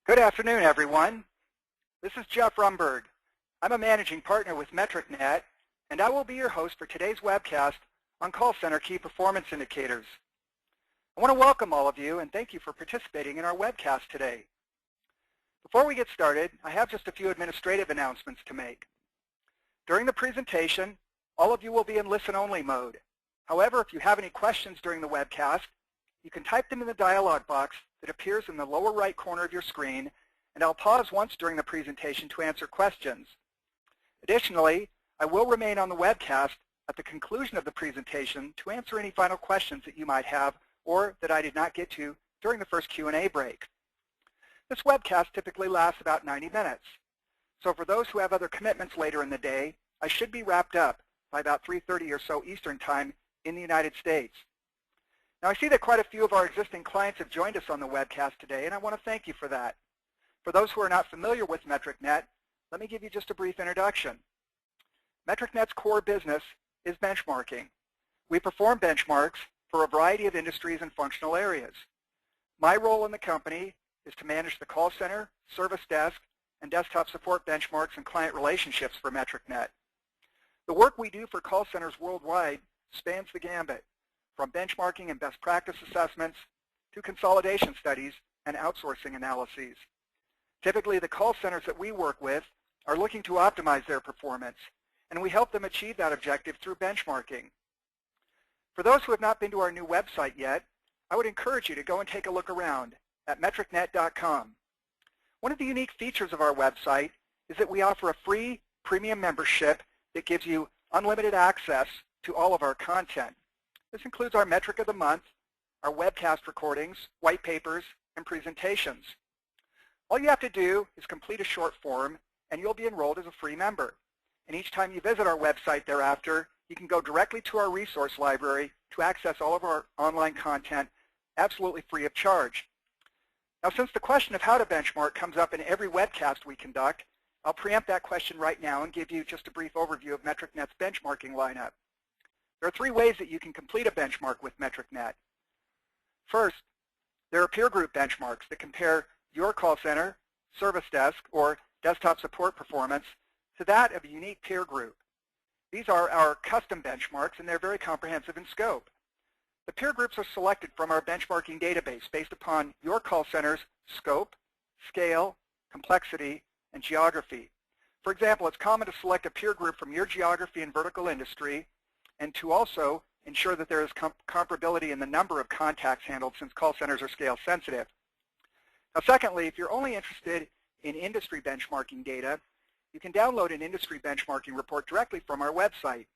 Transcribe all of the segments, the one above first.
Good afternoon, everyone. This is Jeff Rumberg. I'm a managing partner with MetricNet, and I will be your host for today's webcast on call center key performance indicators. I want to welcome all of you and thank you for participating in our webcast today. Before we get started, I have just a few administrative announcements to make. During the presentation, all of you will be in listen-only mode. However, if you have any questions during the webcast, you can type them in the dialog box that appears in the lower right corner of your screen, and I'll pause once during the presentation to answer questions. Additionally, I will remain on the webcast at the conclusion of the presentation to answer any final questions that you might have or that I did not get to during the first Q&A break. This webcast typically lasts about 90 minutes. So for those who have other commitments later in the day, I should be wrapped up by about 3:30 or so Eastern Time in the United States. Now I see that quite a few of our existing clients have joined us on the webcast today, and I want to thank you for that. For those who are not familiar with MetricNet, let me give you just a brief introduction. MetricNet's core business is benchmarking. We perform benchmarks for a variety of industries and functional areas. My role in the company is to manage the call center, service desk, and desktop support benchmarks and client relationships for MetricNet. The work we do for call centers worldwide spans the gambit, from benchmarking and best practice assessments to consolidation studies and outsourcing analyses. Typically, the call centers that we work with are looking to optimize their performance, and we help them achieve that objective through benchmarking. For those who have not been to our new website yet, I would encourage you to go and take a look around at metricnet.com. One of the unique features of our website is that we offer a free premium membership that gives you unlimited access to all of our content. This includes our metric of the month, our webcast recordings, white papers, and presentations. All you have to do is complete a short form, and you'll be enrolled as a free member. And each time you visit our website thereafter, you can go directly to our resource library to access all of our online content absolutely free of charge. Now, since the question of how to benchmark comes up in every webcast we conduct, I'll preempt that question right now and give you just a brief overview of MetricNet's benchmarking lineup. There are three ways that you can complete a benchmark with MetricNet. First, there are peer group benchmarks that compare your call center, service desk, or desktop support performance to that of a unique peer group. These are our custom benchmarks, and they're very comprehensive in scope. The peer groups are selected from our benchmarking database based upon your call center's scope, scale, complexity, and geography. For example, it's common to select a peer group from your geography and vertical industry, and to also ensure that there is comparability in the number of contacts handled, since call centers are scale sensitive. Now secondly, if you're only interested in industry benchmarking data, you can download an industry benchmarking report directly from our website.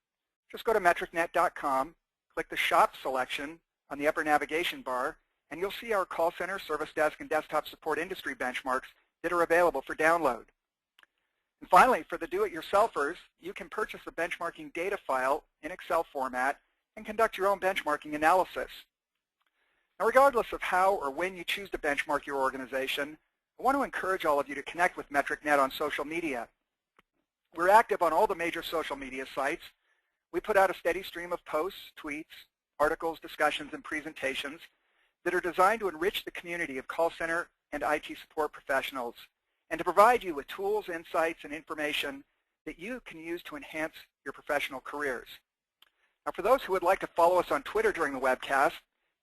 Just go to metricnet.com, click the Shop selection on the upper navigation bar, and you'll see our call center, service desk, and desktop support industry benchmarks that are available for download. And finally, for the do-it-yourselfers, you can purchase a benchmarking data file in Excel format and conduct your own benchmarking analysis. Now, regardless of how or when you choose to benchmark your organization, I want to encourage all of you to connect with MetricNet on social media. We're active on all the major social media sites. We put out a steady stream of posts, tweets, articles, discussions, and presentations that are designed to enrich the community of call center and IT support professionals, and to provide you with tools, insights, and information that you can use to enhance your professional careers. Now, for those who would like to follow us on Twitter during the webcast,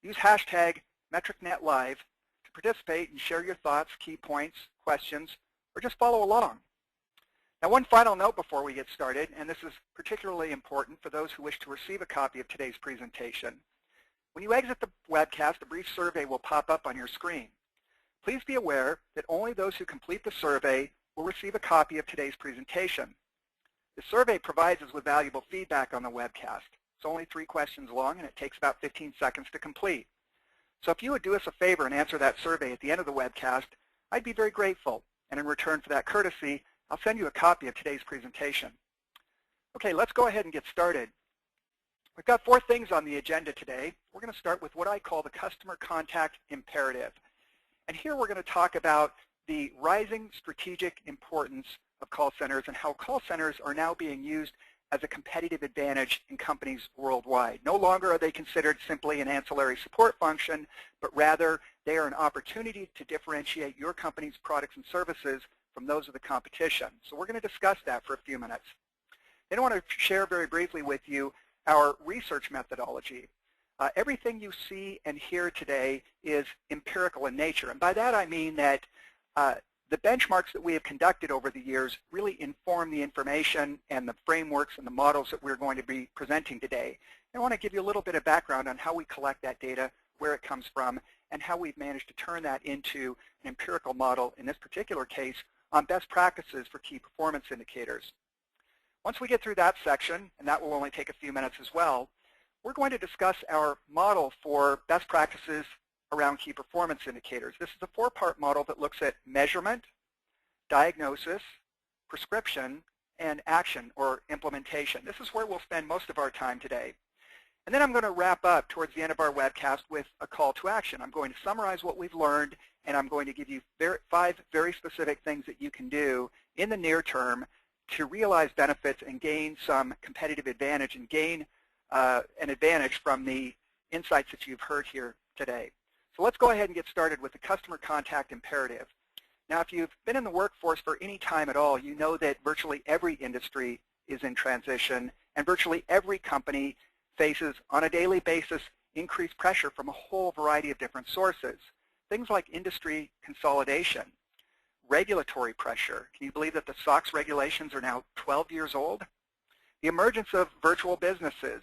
use hashtag MetricNetLive to participate and share your thoughts, key points, questions, or just follow along. Now, one final note before we get started, and this is particularly important for those who wish to receive a copy of today's presentation. When you exit the webcast, a brief survey will pop up on your screen. Please be aware that only those who complete the survey will receive a copy of today's presentation. The survey provides us with valuable feedback on the webcast. It's only 3 questions long, and it takes about 15 seconds to complete. So if you would do us a favor and answer that survey at the end of the webcast, I'd be very grateful. And in return for that courtesy, I'll send you a copy of today's presentation. Okay, let's go ahead and get started. We've got 4 things on the agenda today. We're going to start with what I call the customer contact imperative. And here we're going to talk about the rising strategic importance of call centers and how call centers are now being used as a competitive advantage in companies worldwide. No longer are they considered simply an ancillary support function, but rather they are an opportunity to differentiate your company's products and services from those of the competition. So we're going to discuss that for a few minutes. Then I want to share very briefly with you our research methodology. Everything you see and hear today is empirical in nature, and by that I mean that the benchmarks that we have conducted over the years really inform the information and the frameworks and the models that we're going to be presenting today. I want to give you a little bit of background on how we collect that data, where it comes from, and how we've managed to turn that into an empirical model, in this particular case, on best practices for key performance indicators. Once we get through that section, and that will only take a few minutes as well, we're going to discuss our model for best practices around key performance indicators. This is a four-part model that looks at measurement, diagnosis, prescription, and action or implementation. This is where we'll spend most of our time today. And then I'm going to wrap up towards the end of our webcast with a call to action. I'm going to summarize what we've learned, and I'm going to give you 5 very specific things that you can do in the near term to realize benefits and gain some competitive advantage and gain an advantage from the insights that you've heard here today. So let's go ahead and get started with the customer contact imperative. Now, if you've been in the workforce for any time at all, you know that virtually every industry is in transition, and virtually every company faces, on a daily basis, increased pressure from a whole variety of different sources. Things like industry consolidation, regulatory pressure. Can you believe that the SOX regulations are now 12 years old? The emergence of virtual businesses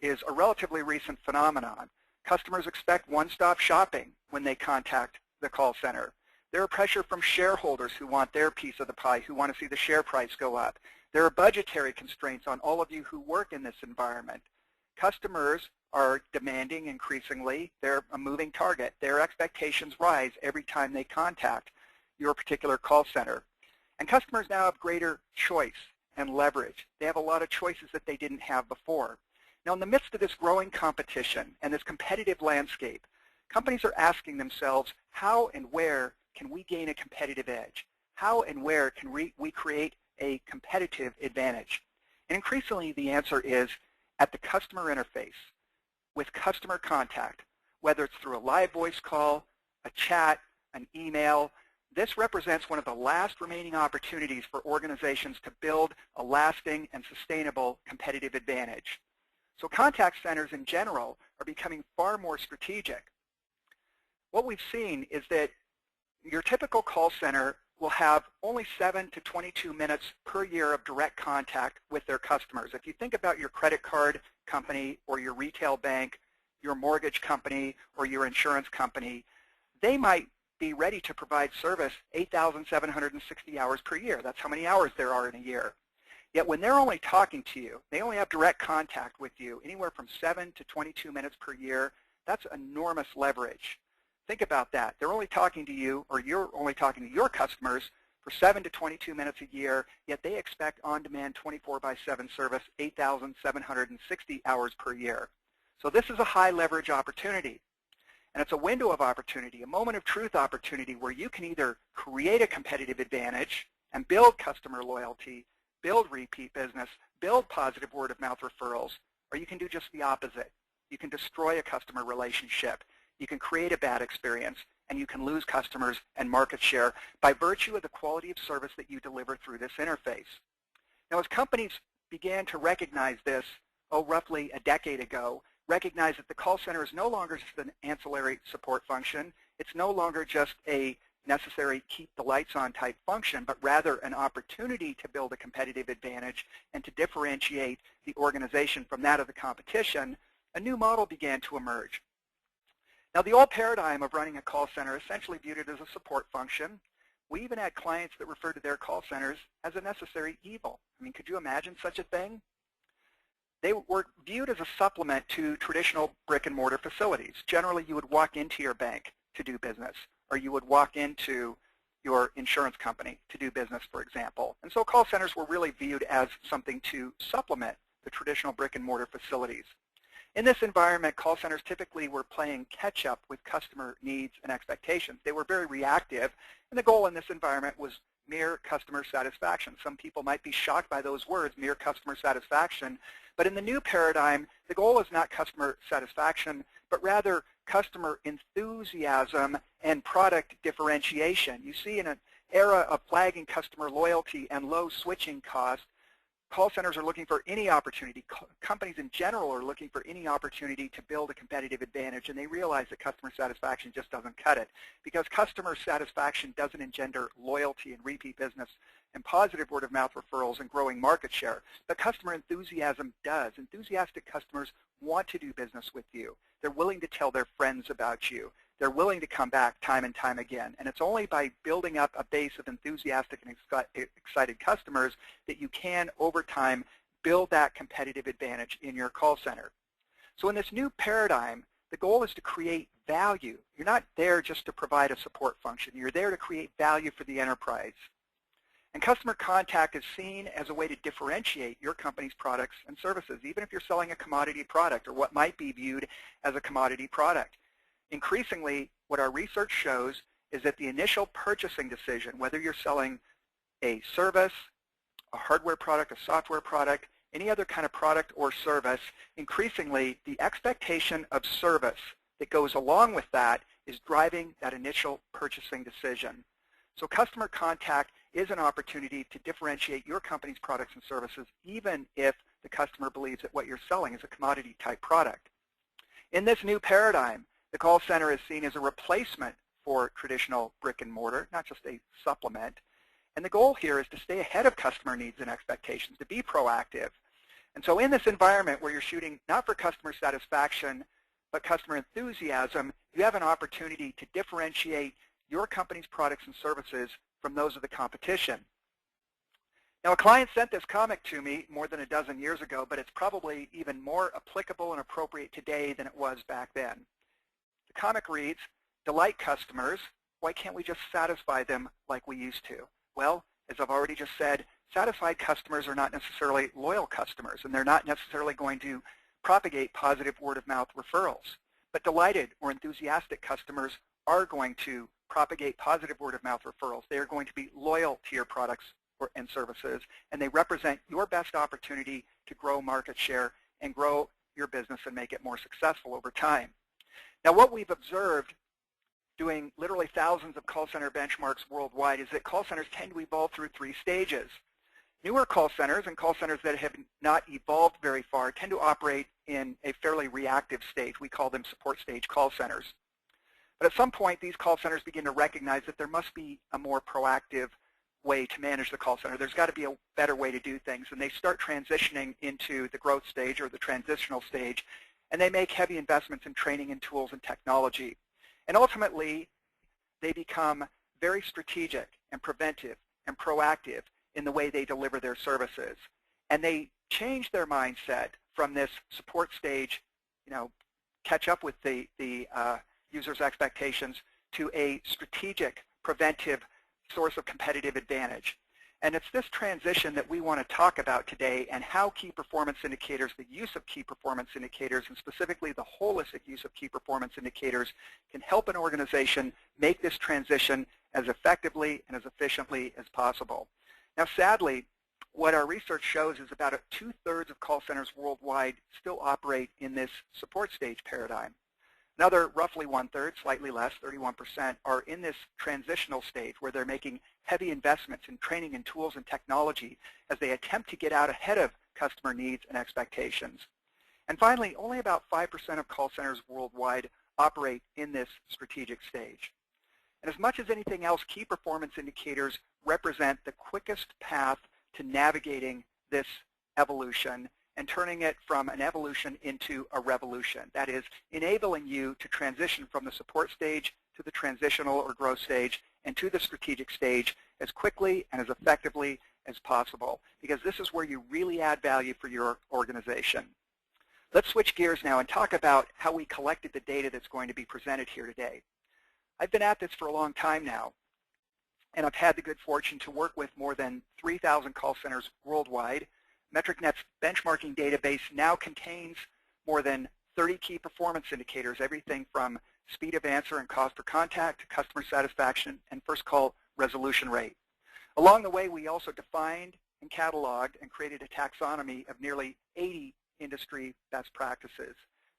is a relatively recent phenomenon. Customers expect one-stop shopping when they contact the call center. There are pressure from shareholders who want their piece of the pie, who want to see the share price go up. There are budgetary constraints on all of you who work in this environment. Customers are demanding increasingly. They're a moving target. Their expectations rise every time they contact your particular call center. And customers now have greater choice and leverage. They have a lot of choices that they didn't have before. Now, in the midst of this growing competition and this competitive landscape, companies are asking themselves, how and where can we gain a competitive edge? How and where can we create a competitive advantage? And increasingly, the answer is at the customer interface, with customer contact, whether it's through a live voice call, a chat, an email. This represents one of the last remaining opportunities for organizations to build a lasting and sustainable competitive advantage. So contact centers in general are becoming far more strategic. What we've seen is that your typical call center will have only 7 to 22 minutes per year of direct contact with their customers. If you think about your credit card company or your retail bank, your mortgage company or your insurance company, they might be ready to provide service 8,760 hours per year. That's how many hours there are in a year. Yet when they're only talking to you, they only have direct contact with you anywhere from 7 to 22 minutes per year. That's enormous leverage. Think about that. They're only talking to you, or you're only talking to your customers for 7 to 22 minutes a year, yet they expect on-demand 24/7 service 8,760 hours per year. So this is a high leverage opportunity. And it's a window of opportunity, a moment of truth opportunity where you can either create a competitive advantage and build customer loyalty, build repeat business, build positive word-of-mouth referrals, or you can do just the opposite. You can destroy a customer relationship. You can create a bad experience, and you can lose customers and market share by virtue of the quality of service that you deliver through this interface. Now, as companies began to recognize this, roughly a decade ago, recognize that the call center is no longer just an ancillary support function. It's no longer just a necessary keep the lights on type function, but rather an opportunity to build a competitive advantage and to differentiate the organization from that of the competition. A new model began to emerge. Now, the old paradigm of running a call center essentially viewed it as a support function. We even had clients that referred to their call centers as a necessary evil. I mean, could you imagine such a thing? They were viewed as a supplement to traditional brick and mortar facilities. Generally, you would walk into your bank to do business, or you would walk into your insurance company to do business, for example. And so call centers were really viewed as something to supplement the traditional brick and mortar facilities. In this environment, call centers typically were playing catch-up with customer needs and expectations. They were very reactive, and the goal in this environment was mere customer satisfaction. Some people might be shocked by those words, mere customer satisfaction. But in the new paradigm, the goal is not customer satisfaction, but rather customer enthusiasm and product differentiation. You see, in an era of flagging customer loyalty and low switching costs, call centers are looking for any opportunity. Companies in general are looking for any opportunity to build a competitive advantage, and they realize that customer satisfaction just doesn't cut it, because customer satisfaction doesn't engender loyalty and repeat business and positive word-of-mouth referrals and growing market share. But customer enthusiasm does. Enthusiastic customers want to do business with you. They're willing to tell their friends about you. They're willing to come back time and time again. And it's only by building up a base of enthusiastic and excited customers that you can, over time, build that competitive advantage in your call center. So in this new paradigm, the goal is to create value. You're not there just to provide a support function. You're there to create value for the enterprise. And customer contact is seen as a way to differentiate your company's products and services, even if you're selling a commodity product or what might be viewed as a commodity product. Increasingly, what our research shows is that the initial purchasing decision, whether you're selling a service, a hardware product, a software product, any other kind of product or service, increasingly the expectation of service that goes along with that is driving that initial purchasing decision. So customer contact is an opportunity to differentiate your company's products and services, even if the customer believes that what you're selling is a commodity type product. In this new paradigm, the call center is seen as a replacement for traditional brick and mortar, not just a supplement. And the goal here is to stay ahead of customer needs and expectations, to be proactive. And so in this environment where you're shooting not for customer satisfaction, but customer enthusiasm, you have an opportunity to differentiate your company's products and services from those of the competition. Now, a client sent this comic to me more than a dozen years ago, but it's probably even more applicable and appropriate today than it was back then. The comic reads, "Delight customers, why can't we just satisfy them like we used to?" Well, as I've already just said, satisfied customers are not necessarily loyal customers, and they're not necessarily going to propagate positive word-of-mouth referrals. But delighted or enthusiastic customers are going to propagate positive word-of-mouth referrals. They are going to be loyal to your products and services, and they represent your best opportunity to grow market share and grow your business and make it more successful over time. Now, what we've observed doing literally thousands of call center benchmarks worldwide is that call centers tend to evolve through 3 stages. Newer call centers and call centers that have not evolved very far tend to operate in a fairly reactive stage. We call them support stage call centers. But at some point, these call centers begin to recognize that there must be a more proactive way to manage the call center. There's got to be a better way to do things, and they start transitioning into the growth stage or the transitional stage, and they make heavy investments in training and tools and technology. And ultimately, they become very strategic and preventive and proactive in the way they deliver their services. And they change their mindset from this support stage, catch up with the user's expectations, to a strategic, preventive source of competitive advantage. And it's this transition that we want to talk about today, and how key performance indicators, the use of key performance indicators, and specifically the holistic use of key performance indicators, can help an organization make this transition as effectively and as efficiently as possible. Now, sadly, what our research shows is about 2/3 of call centers worldwide still operate in this support stage paradigm. Another roughly 1/3, slightly less, 31%, are in this transitional stage where they're making heavy investments in training and tools and technology as they attempt to get out ahead of customer needs and expectations. And finally, only about 5% of call centers worldwide operate in this strategic stage. And as much as anything else, key performance indicators represent the quickest path to navigating this evolution and turning it from an evolution into a revolution. That is, enabling you to transition from the support stage to the transitional or growth stage and to the strategic stage as quickly and as effectively as possible, because this is where you really add value for your organization. Let's switch gears now and talk about how we collected the data that's going to be presented here today. I've been at this for a long time now, and I've had the good fortune to work with more than 3,000 call centers worldwide. MetricNet's benchmarking database now contains more than 30 key performance indicators, everything from speed of answer and cost per contact to customer satisfaction and first call resolution rate. Along the way, we also defined and cataloged and created a taxonomy of nearly 80 industry best practices.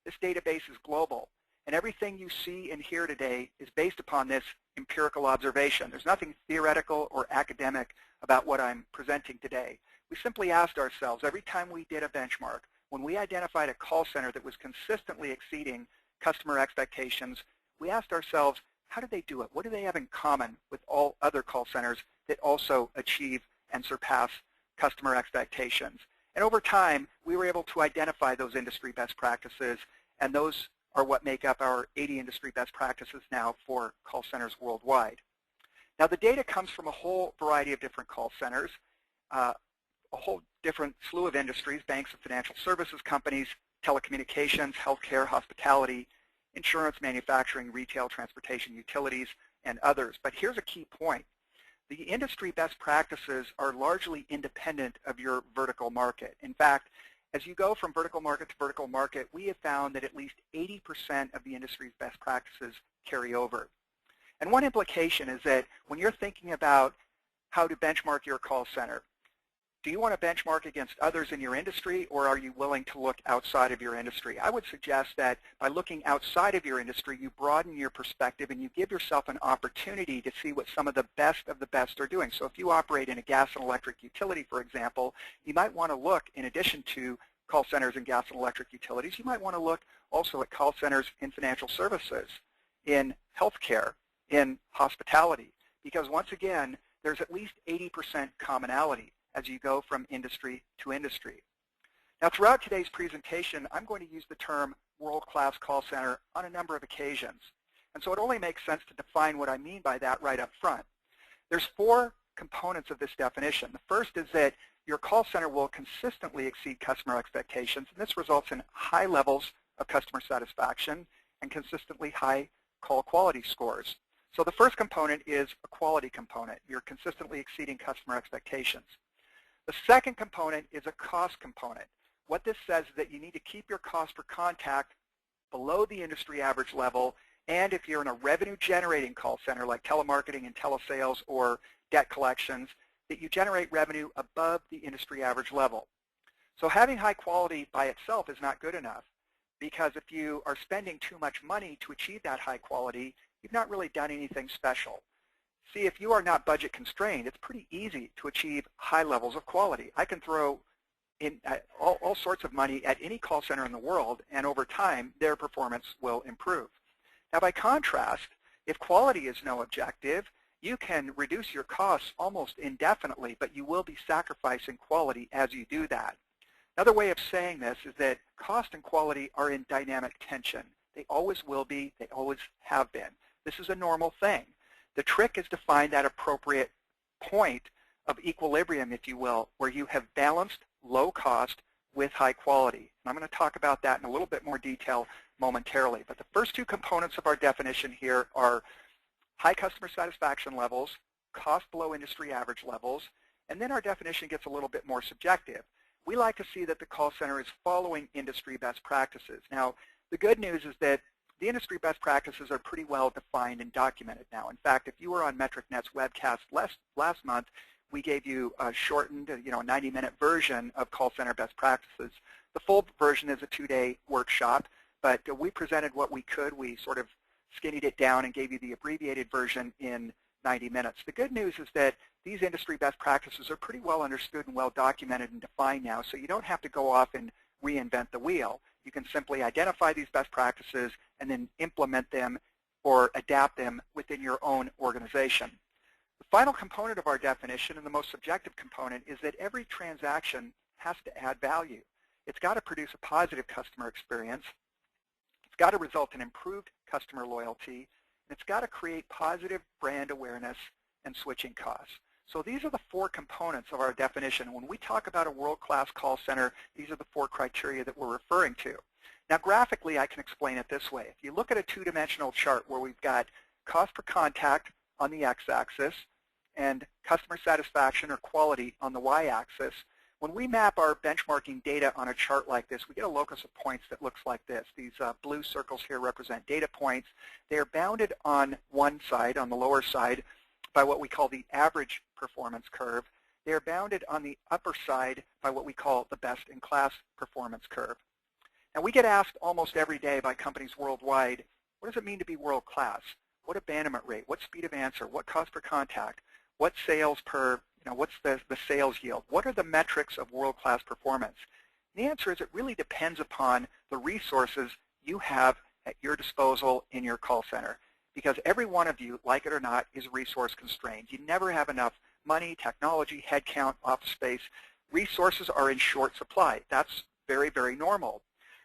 This database is global, and everything you see and hear today is based upon this empirical observation. There's nothing theoretical or academic about what I'm presenting today. We simply asked ourselves, every time we did a benchmark, when we identified a call center that was consistently exceeding customer expectations, we asked ourselves, how do they do it? What do they have in common with all other call centers that also achieve and surpass customer expectations? And over time, we were able to identify those industry best practices, and those are what make up our 80 industry best practices now for call centers worldwide. Now, the data comes from a whole variety of different call centers, a whole different slew of industries, banks and financial services companies, telecommunications, healthcare, hospitality, insurance, manufacturing, retail, transportation, utilities, and others. But here's a key point. The industry best practices are largely independent of your vertical market. In fact, as you go from vertical market to vertical market, we have found that at least 80% of the industry's best practices carry over. And one implication is that when you're thinking about how to benchmark your call center, do you want to benchmark against others in your industry, or are you willing to look outside of your industry? I would suggest that by looking outside of your industry, you broaden your perspective and you give yourself an opportunity to see what some of the best are doing. So if you operate in a gas and electric utility, for example, you might want to look, in addition to call centers in gas and electric utilities, you might want to look also at call centers in financial services, in healthcare, in hospitality, because once again, there's at least 80% commonality as you go from industry to industry. Now, throughout today's presentation, I'm going to use the term world-class call center on a number of occasions. And so it only makes sense to define what I mean by that right up front. There's 4 components of this definition. The first is that your call center will consistently exceed customer expectations, and this results in high levels of customer satisfaction and consistently high call quality scores. So the first component is a quality component. You're consistently exceeding customer expectations. The second component is a cost component. What this says is that you need to keep your cost per contact below the industry average level, and if you're in a revenue-generating call center like telemarketing and telesales or debt collections, that you generate revenue above the industry average level. So having high quality by itself is not good enough, because if you are spending too much money to achieve that high quality, you've not really done anything special. See, if you are not budget constrained, it's pretty easy to achieve high levels of quality. I can throw in all sorts of money at any call center in the world, and over time, their performance will improve. Now, by contrast, if quality is no objective, you can reduce your costs almost indefinitely, but you will be sacrificing quality as you do that. Another way of saying this is that cost and quality are in dynamic tension. They always will be. They always have been. This is a normal thing. The trick is to find that appropriate point of equilibrium, if you will, where you have balanced low cost with high quality. And I'm going to talk about that in a little bit more detail momentarily. But the first 2 components of our definition here are high customer satisfaction levels, cost below industry average levels, and then our definition gets a little bit more subjective. We like to see that the call center is following industry best practices. Now, the good news is that the industry best practices are pretty well defined and documented now. In fact, if you were on MetricNet's webcast last month, we gave you a shortened, 90-minute version of call center best practices. The full version is a 2-day workshop, but we presented what we could. We sort of skinnied it down and gave you the abbreviated version in 90 minutes. The good news is that these industry best practices are pretty well understood and well documented and defined now, so you don't have to go off and reinvent the wheel. You can simply identify these best practices and then implement them or adapt them within your own organization. The final component of our definition, and the most subjective component, is that every transaction has to add value. It's got to produce a positive customer experience. It's got to result in improved customer loyalty. And it's got to create positive brand awareness and switching costs. So these are the 4 components of our definition. When we talk about a world-class call center, these are the 4 criteria that we're referring to. Now, graphically, I can explain it this way. If you look at a 2-dimensional chart where we've got cost per contact on the x-axis and customer satisfaction or quality on the y-axis, when we map our benchmarking data on a chart like this, we get a locus of points that looks like this. These blue circles here represent data points. They are bounded on one side, on the lower side, by what we call the average performance curve. They are bounded on the upper side by what we call the best-in-class performance curve. And we get asked almost every day by companies worldwide, what does it mean to be world-class? What abandonment rate? What speed of answer? What cost per contact? What sales per, what's the sales yield? What are the metrics of world-class performance? And the answer is it really depends upon the resources you have at your disposal in your call center. Because every one of you, like it or not, is resource constrained. You never have enough money, technology, headcount, office space. Resources are in short supply. That's very, very normal.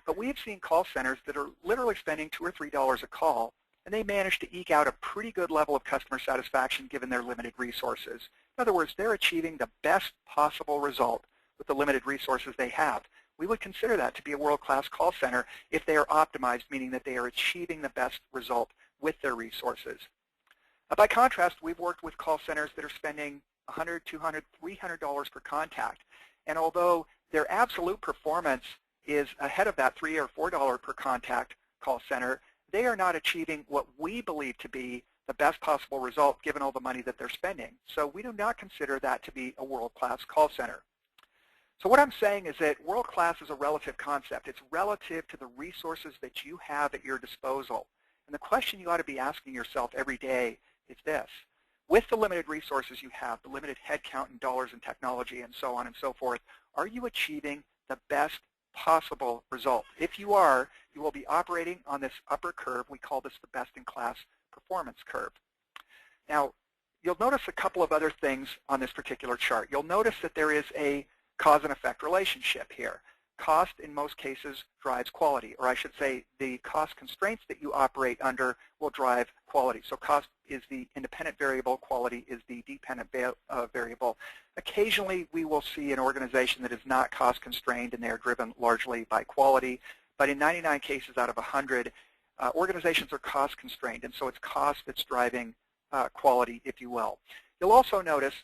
But we've seen call centers that are literally spending $2 or $3 a call, and they manage to eke out a pretty good level of customer satisfaction given their limited resources. In other words, they're achieving the best possible result with the limited resources they have. We would consider that to be a world-class call center if they are optimized, meaning that they are achieving the best result with their resources. By contrast, we've worked with call centers that are spending $100, $200, $300 per contact. And although their absolute performance is ahead of that $3 or $4 per contact call center, they are not achieving what we believe to be the best possible result given all the money that they're spending. So we do not consider that to be a world-class call center. So what I'm saying is that world-class is a relative concept. It's relative to the resources that you have at your disposal. And the question you ought to be asking yourself every day is this. With the limited resources you have, the limited headcount and dollars and technology and so on and so forth, are you achieving the best possible result? If you are, you will be operating on this upper curve. We call this the best-in-class performance curve. Now, you'll notice a couple of other things on this particular chart. You'll notice that there is a cause and effect relationship here. Cost, in most cases, drives quality, or I should say the cost constraints that you operate under will drive quality. So cost is the independent variable, quality is the dependent variable. Occasionally, we will see an organization that is not cost constrained and they are driven largely by quality, but in 99 cases out of 100, organizations are cost constrained, and so it's cost that's driving quality, if you will. You'll also notice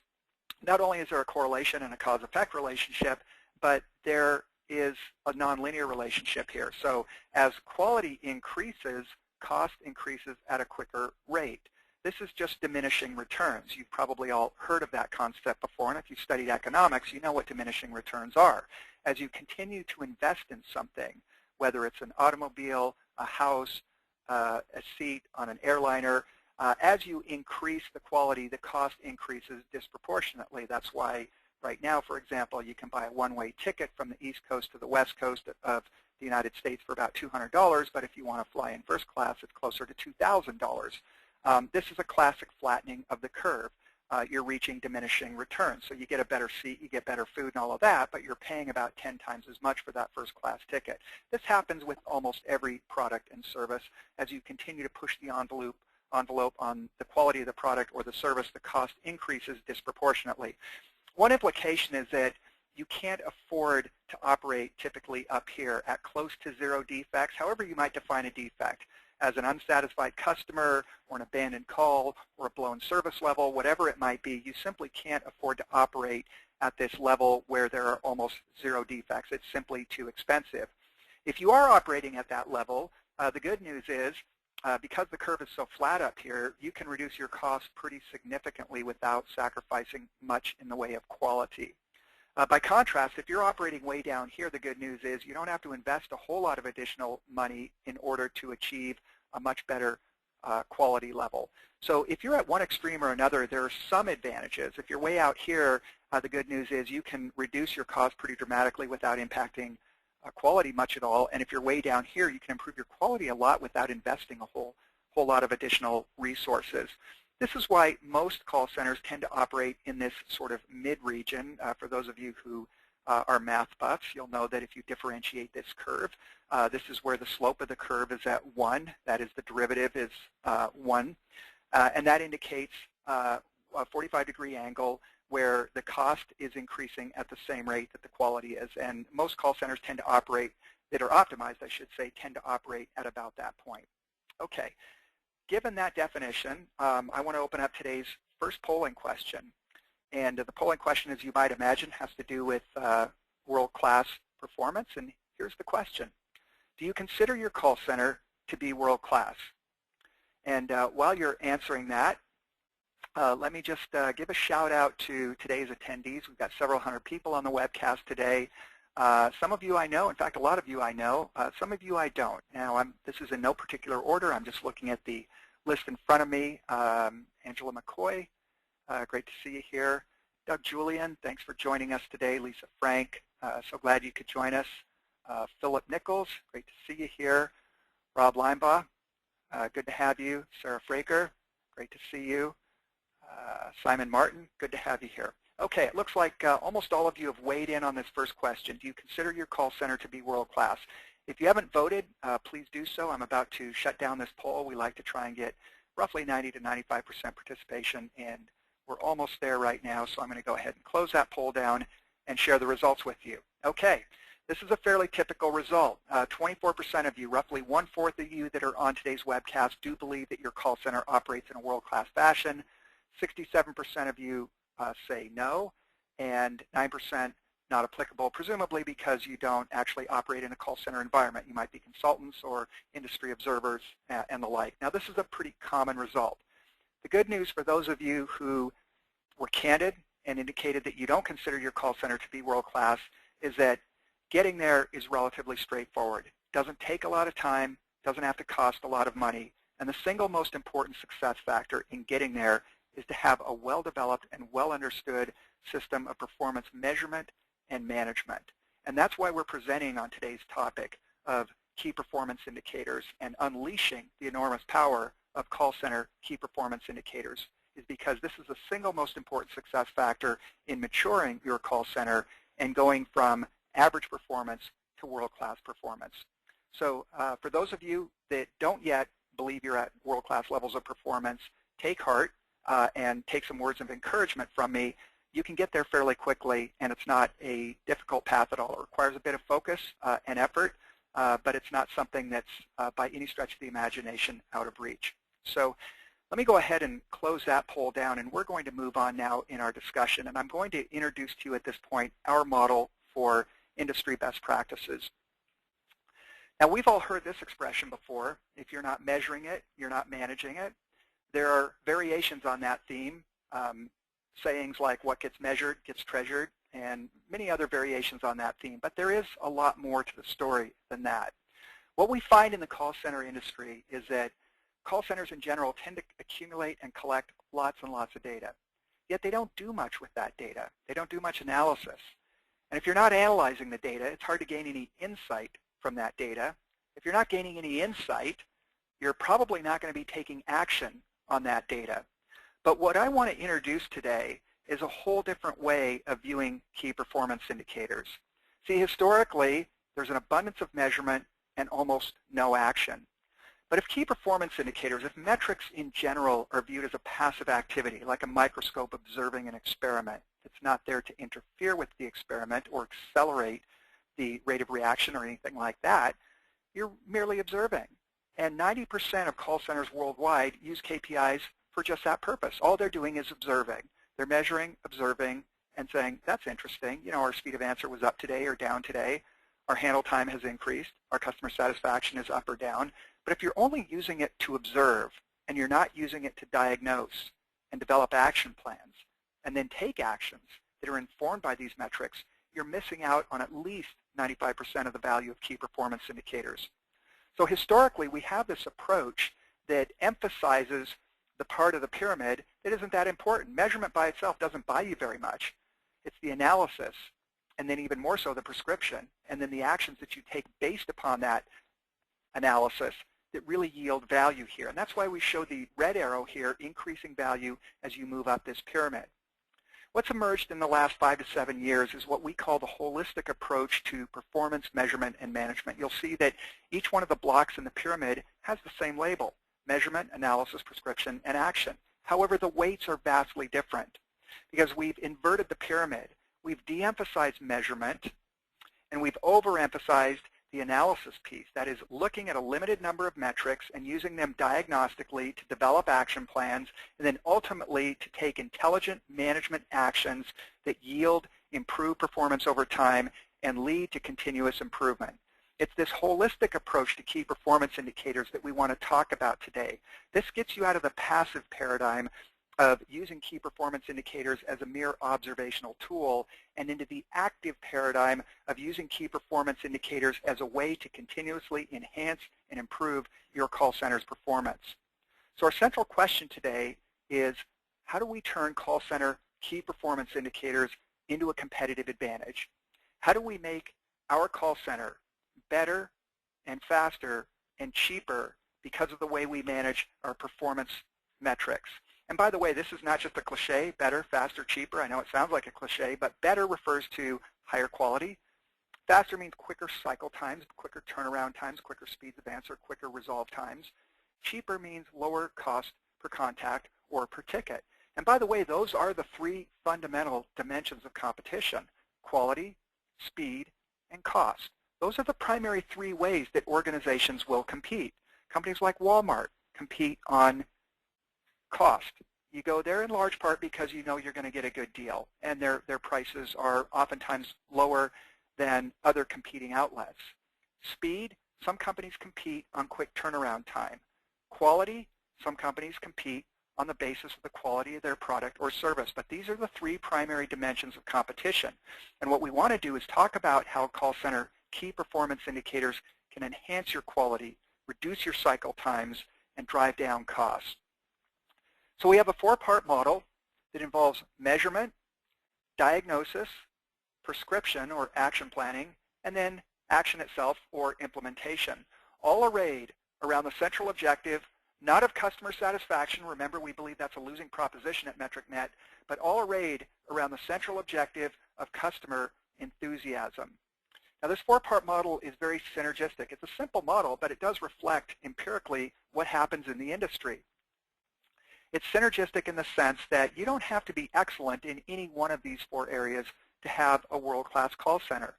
not only is there a correlation and a cause-effect relationship, but there is a nonlinear relationship here. So as quality increases, cost increases at a quicker rate. This is just diminishing returns. You've probably all heard of that concept before, and if you've studied economics, you know what diminishing returns are. As you continue to invest in something, whether it's an automobile, a house, a seat on an airliner, as you increase the quality, the cost increases disproportionately. That's why right now, for example, you can buy a one-way ticket from the East Coast to the West Coast of the United States for about $200, but if you want to fly in first class, it's closer to $2,000. This is a classic flattening of the curve. You're reaching diminishing returns. So you get a better seat, you get better food and all of that, but you're paying about 10 times as much for that first class ticket. This happens with almost every product and service. As you continue to push the envelope on the quality of the product or the service, the cost increases disproportionately. One implication is that you can't afford to operate typically up here at close to zero defects, however you might define a defect, as an unsatisfied customer or an abandoned call or a blown service level, whatever it might be. You simply can't afford to operate at this level where there are almost zero defects. It's simply too expensive. If you are operating at that level, the good news is because the curve is so flat up here, you can reduce your costs pretty significantly without sacrificing much in the way of quality. By contrast, if you're operating way down here, the good news is you don't have to invest a whole lot of additional money in order to achieve a much better quality level. So if you're at one extreme or another, there are some advantages. If you're way out here, the good news is you can reduce your costs pretty dramatically without impacting quality much at all. And if you're way down here, you can improve your quality a lot without investing a whole lot of additional resources. This is why most call centers tend to operate in this sort of mid-region. For those of you who are math buffs, you'll know that if you differentiate this curve, this is where the slope of the curve is at 1. That is, the derivative is 1. And that indicates a 45-degree angle where the cost is increasing at the same rate that the quality is. And most call centers tend to operate, that are optimized, I should say, tend to operate at about that point. Okay. Given that definition, I want to open up today's first polling question. And the polling question, as you might imagine, has to do with world-class performance. And here's the question. Do you consider your call center to be world-class? And while you're answering that, Let me just give a shout out to today's attendees. We've got several hundred people on the webcast today. Some of you I know, in fact a lot of you I know, some of you I don't. Now this is in no particular order, I'm just looking at the list in front of me. Angela McCoy, great to see you here. Doug Julian, thanks for joining us today. Lisa Frank, so glad you could join us. Philip Nichols, great to see you here. Rob Linebaugh, good to have you. Sarah Fraker, great to see you. Simon Martin, good to have you here. Okay, it looks like almost all of you have weighed in on this first question. Do you consider your call center to be world-class? If you haven't voted, please do so. I'm about to shut down this poll. We like to try and get roughly 90 to 95% participation, and we're almost there right now, so I'm going to go ahead and close that poll down and share the results with you. Okay, this is a fairly typical result. 24% of you, roughly 1/4 of you that are on today's webcast, do believe that your call center operates in a world-class fashion. 67% of you say no, and 9% not applicable, presumably because you don't actually operate in a call center environment. You might be consultants or industry observers and the like. Now, this is a pretty common result. The good news for those of you who were candid and indicated that you don't consider your call center to be world-class is that getting there is relatively straightforward. It doesn't take a lot of time, doesn't have to cost a lot of money, and the single most important success factor in getting there is to have a well-developed and well-understood system of performance measurement and management. And that's why we're presenting on today's topic of key performance indicators and unleashing the enormous power of call center key performance indicators, is because this is the single most important success factor in maturing your call center and going from average performance to world-class performance. So for those of you that don't yet believe you're at world-class levels of performance, take heart. And take some words of encouragement from me. You can get there fairly quickly, and it's not a difficult path at all. It requires a bit of focus and effort, but it's not something that's by any stretch of the imagination out of reach. So let me go ahead and close that poll down, and we're going to move on now in our discussion. And I'm going to introduce to you at this point our model for industry best practices. Now, we've all heard this expression before. If you're not measuring it, you're not managing it. There are variations on that theme, sayings like what gets measured gets treasured, and many other variations on that theme. But there is a lot more to the story than that. What we find in the call center industry is that call centers in general tend to accumulate and collect lots and lots of data. Yet they don't do much with that data. They don't do much analysis. And if you're not analyzing the data, it's hard to gain any insight from that data. If you're not gaining any insight, you're probably not going to be taking action on that data. But what I want to introduce today is a whole different way of viewing key performance indicators. See, historically, there's an abundance of measurement and almost no action. But if key performance indicators, if metrics in general are viewed as a passive activity, like a microscope observing an experiment, it's not there to interfere with the experiment or accelerate the rate of reaction or anything like that, you're merely observing. And 90% of call centers worldwide use KPIs for just that purpose. All they're doing is observing. They're measuring, observing, and saying, that's interesting. You know, our speed of answer was up today or down today. Our handle time has increased. Our customer satisfaction is up or down. But if you're only using it to observe and you're not using it to diagnose and develop action plans and then take actions that are informed by these metrics, you're missing out on at least 95% of the value of key performance indicators. So historically, we have this approach that emphasizes the part of the pyramid that isn't that important. Measurement by itself doesn't buy you very much. It's the analysis, and then even more so the prescription, and then the actions that you take based upon that analysis that really yield value here. And that's why we show the red arrow here, increasing value as you move up this pyramid. What's emerged in the last 5 to 7 years is what we call the holistic approach to performance measurement and management. You'll see that each one of the blocks in the pyramid has the same label: measurement, analysis, prescription, and action. However, the weights are vastly different because we've inverted the pyramid. We've de-emphasized measurement, and we've overemphasized the analysis piece. That is, looking at a limited number of metrics and using them diagnostically to develop action plans, and then ultimately to take intelligent management actions that yield improved performance over time and lead to continuous improvement. It's this holistic approach to key performance indicators that we want to talk about today. This gets you out of the passive paradigm of using key performance indicators as a mere observational tool and into the active paradigm of using key performance indicators as a way to continuously enhance and improve your call center's performance. So our central question today is, how do we turn call center key performance indicators into a competitive advantage? How do we make our call center better and faster and cheaper because of the way we manage our performance metrics? And by the way, this is not just a cliche, better, faster, cheaper. I know it sounds like a cliche, but better refers to higher quality. Faster means quicker cycle times, quicker turnaround times, quicker speeds of answer, quicker resolve times. Cheaper means lower cost per contact or per ticket. And by the way, those are the three fundamental dimensions of competition: quality, speed, and cost. Those are the primary three ways that organizations will compete. Companies like Walmart compete on cost. You go there in large part because you know you're going to get a good deal, and their prices are oftentimes lower than other competing outlets. Speed, some companies compete on quick turnaround time. Quality, some companies compete on the basis of the quality of their product or service. But these are the three primary dimensions of competition. And what we want to do is talk about how call center key performance indicators can enhance your quality, reduce your cycle times, and drive down costs. So we have a four-part model that involves measurement, diagnosis, prescription or action planning, and then action itself or implementation, all arrayed around the central objective, not of customer satisfaction. Remember, we believe that's a losing proposition at MetricNet, but all arrayed around the central objective of customer enthusiasm. Now, this four-part model is very synergistic. It's a simple model, but it does reflect empirically what happens in the industry. It's synergistic in the sense that you don't have to be excellent in any one of these four areas to have a world-class call center.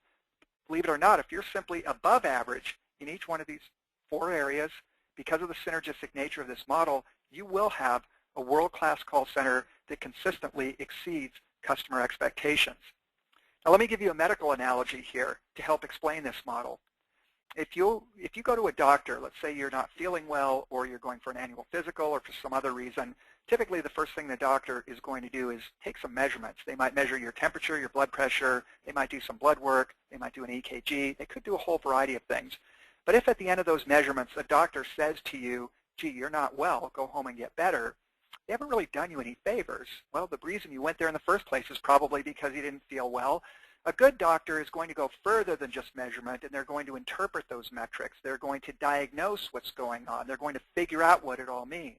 Believe it or not, if you're simply above average in each one of these four areas, because of the synergistic nature of this model, you will have a world-class call center that consistently exceeds customer expectations. Now, let me give you a medical analogy here to help explain this model. If you go to a doctor, let's say you're not feeling well or you're going for an annual physical or for some other reason, typically the first thing the doctor is going to do is take some measurements. They might measure your temperature, your blood pressure, they might do some blood work, they might do an EKG, they could do a whole variety of things. But if at the end of those measurements a doctor says to you, gee, you're not well, go home and get better, they haven't really done you any favors. Well, the reason you went there in the first place is probably because you didn't feel well. A good doctor is going to go further than just measurement, and they're going to interpret those metrics. They're going to diagnose what's going on. They're going to figure out what it all means.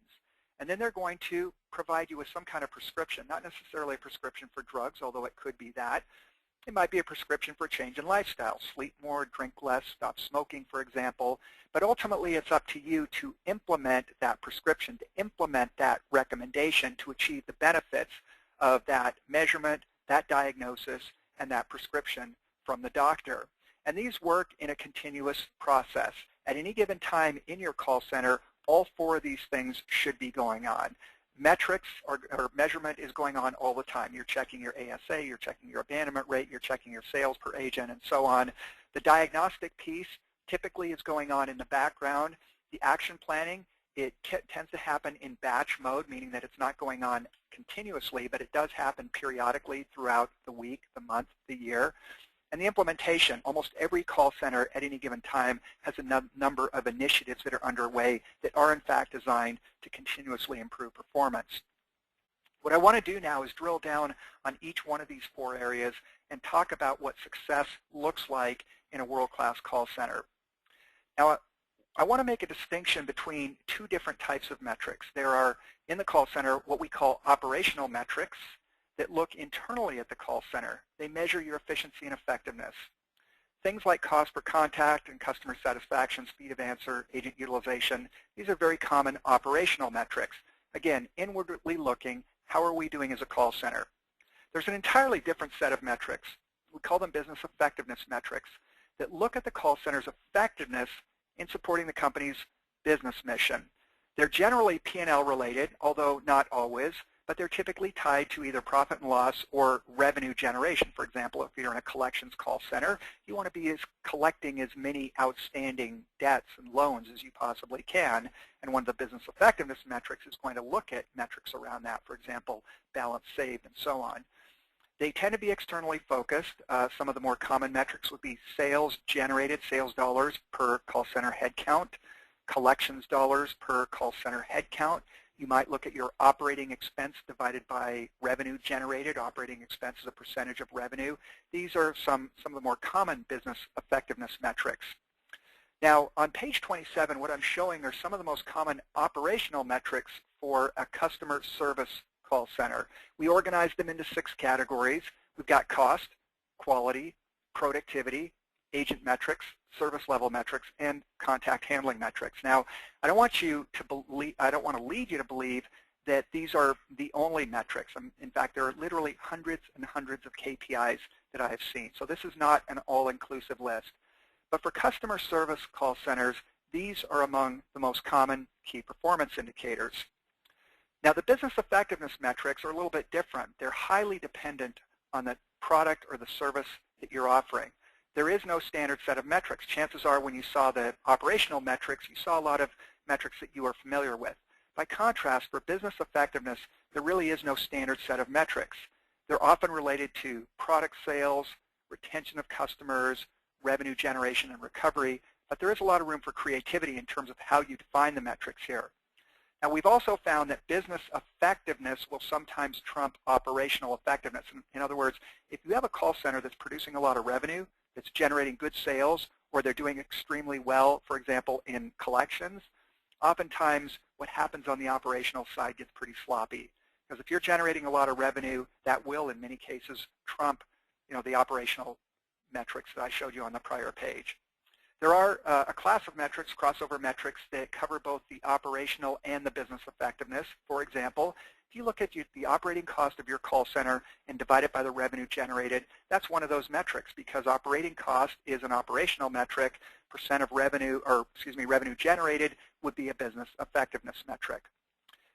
And then they're going to provide you with some kind of prescription, not necessarily a prescription for drugs, although it could be that. It might be a prescription for a change in lifestyle, sleep more, drink less, stop smoking, for example. But ultimately, it's up to you to implement that prescription, to implement that recommendation to achieve the benefits of that measurement, that diagnosis, and that prescription from the doctor. And these work in a continuous process. At any given time in your call center, all four of these things should be going on. Metrics or measurement is going on all the time. You're checking your ASA, you're checking your abandonment rate, you're checking your sales per agent, and so on. The diagnostic piece typically is going on in the background. The action planning, it tends to happen in batch mode, meaning that it's not going on continuously, but it does happen periodically throughout the week, the month, the year. And the implementation, almost every call center at any given time has a number of initiatives that are underway that are in fact designed to continuously improve performance. What I want to do now is drill down on each one of these four areas and talk about what success looks like in a world-class call center. Now, I want to make a distinction between two different types of metrics. There are, in the call center, what we call operational metrics that look internally at the call center. They measure your efficiency and effectiveness. Things like cost per contact and customer satisfaction, speed of answer, agent utilization, these are very common operational metrics. Again, inwardly looking, how are we doing as a call center? There's an entirely different set of metrics. We call them business effectiveness metrics that look at the call center's effectiveness in supporting the company's business mission. They're generally P&L related, although not always. but they're typically tied to either profit and loss or revenue generation. For example, if you're in a collections call center, you want to be collecting as many outstanding debts and loans as you possibly can, and one of the business effectiveness metrics is going to look at metrics around that, for example, balance saved and so on. They tend to be externally focused. Some of the more common metrics would be sales generated, sales dollars per call center headcount, collections dollars per call center headcount. You might look at your operating expense divided by revenue generated. Operating expense is a percentage of revenue. These are some of the more common business effectiveness metrics. Now, on page 27, what I'm showing are some of the most common operational metrics for a customer service call center. We organize them into 6 categories. We've got cost, quality, productivity, agent metrics, service level metrics, and contact handling metrics. Now, I don't want to lead you to believe that these are the only metrics. In fact, there are literally hundreds and hundreds of KPIs that I have seen. So this is not an all-inclusive list. But for customer service call centers, these are among the most common key performance indicators. Now, the business effectiveness metrics are a little bit different. They're highly dependent on the product or the service that you're offering. There is no standard set of metrics. Chances are when you saw the operational metrics, you saw a lot of metrics that you are familiar with. By contrast, for business effectiveness, there really is no standard set of metrics. They're often related to product sales, retention of customers, revenue generation and recovery, but there is a lot of room for creativity in terms of how you define the metrics here. Now, we've also found that business effectiveness will sometimes trump operational effectiveness. In other words, if you have a call center that's producing a lot of revenue, that's generating good sales, or they're doing extremely well, for example, in collections, oftentimes what happens on the operational side gets pretty sloppy. Because if you're generating a lot of revenue, that will, in many cases, trump the operational metrics that I showed you on the prior page. There are a class of metrics, crossover metrics, that cover both the operational and the business effectiveness. For example, if you look at the operating cost of your call center and divide it by the revenue generated, that's one of those metrics because operating cost is an operational metric. Percent of revenue, revenue generated would be a business effectiveness metric.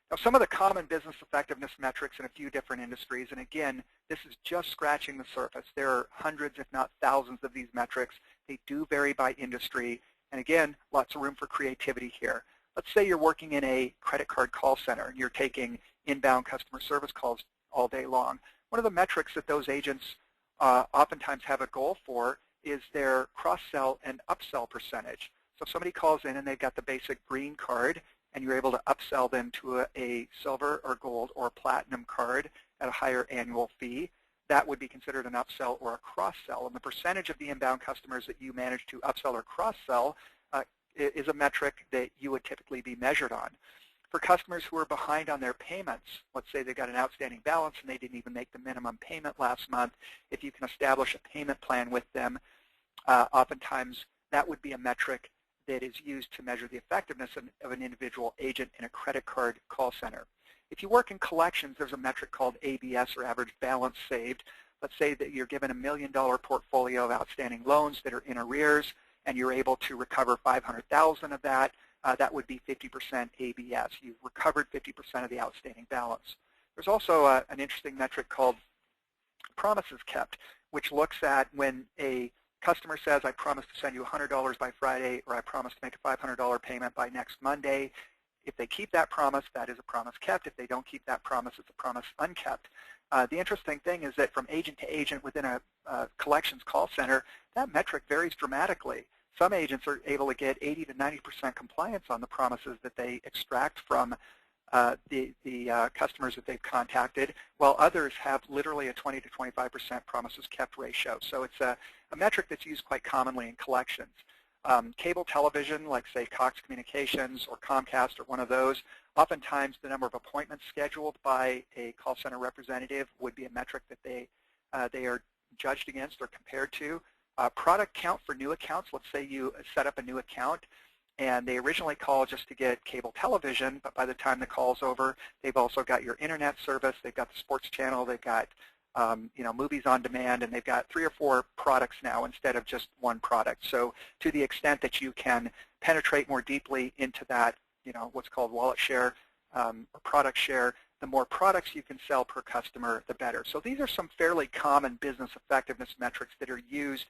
Now, some of the common business effectiveness metrics in a few different industries, and again, this is just scratching the surface. There are hundreds, if not thousands, of these metrics. They do vary by industry, and again, lots of room for creativity here. Let's say you're working in a credit card call center and you're taking inbound customer service calls all day long. One of the metrics that those agents oftentimes have a goal for is their cross-sell and upsell percentage. So if somebody calls in and they've got the basic green card, and you're able to upsell them to a silver or gold or platinum card at a higher annual fee, that would be considered an upsell or a cross-sell. And the percentage of the inbound customers that you manage to upsell or cross-sell is a metric that you would typically be measured on. For customers who are behind on their payments, let's say they've got an outstanding balance and they didn't even make the minimum payment last month, if you can establish a payment plan with them, oftentimes that would be a metric that is used to measure the effectiveness of an individual agent in a credit card call center. If you work in collections, there's a metric called ABS, or average balance saved. Let's say that you're given $1 million portfolio of outstanding loans that are in arrears, and you're able to recover $500,000 of that. That would be 50% ABS. You've recovered 50% of the outstanding balance. There's also an interesting metric called promises kept, which looks at when a customer says, I promise to send you $100 by Friday, or I promise to make a $500 payment by next Monday. If they keep that promise, that is a promise kept. If they don't keep that promise, it's a promise unkept. The interesting thing is that from agent to agent within a collections call center, that metric varies dramatically. Some agents are able to get 80 to 90% compliance on the promises that they extract from the customers that they've contacted, while others have literally a 20 to 25% promises kept ratio. So it's a metric that's used quite commonly in collections. Cable television, like say Cox Communications or Comcast or one of those, oftentimes the number of appointments scheduled by a call center representative would be a metric that they are judged against or compared to. Product count for new accounts, let's say you set up a new account and they originally call just to get cable television, but by the time the call's over, they've also got your internet service, they've got the sports channel, they've got movies on demand, and they've got 3 or 4 products now instead of just one product. So to the extent that you can penetrate more deeply into that, what's called wallet share or product share, the more products you can sell per customer, the better. So these are some fairly common business effectiveness metrics that are used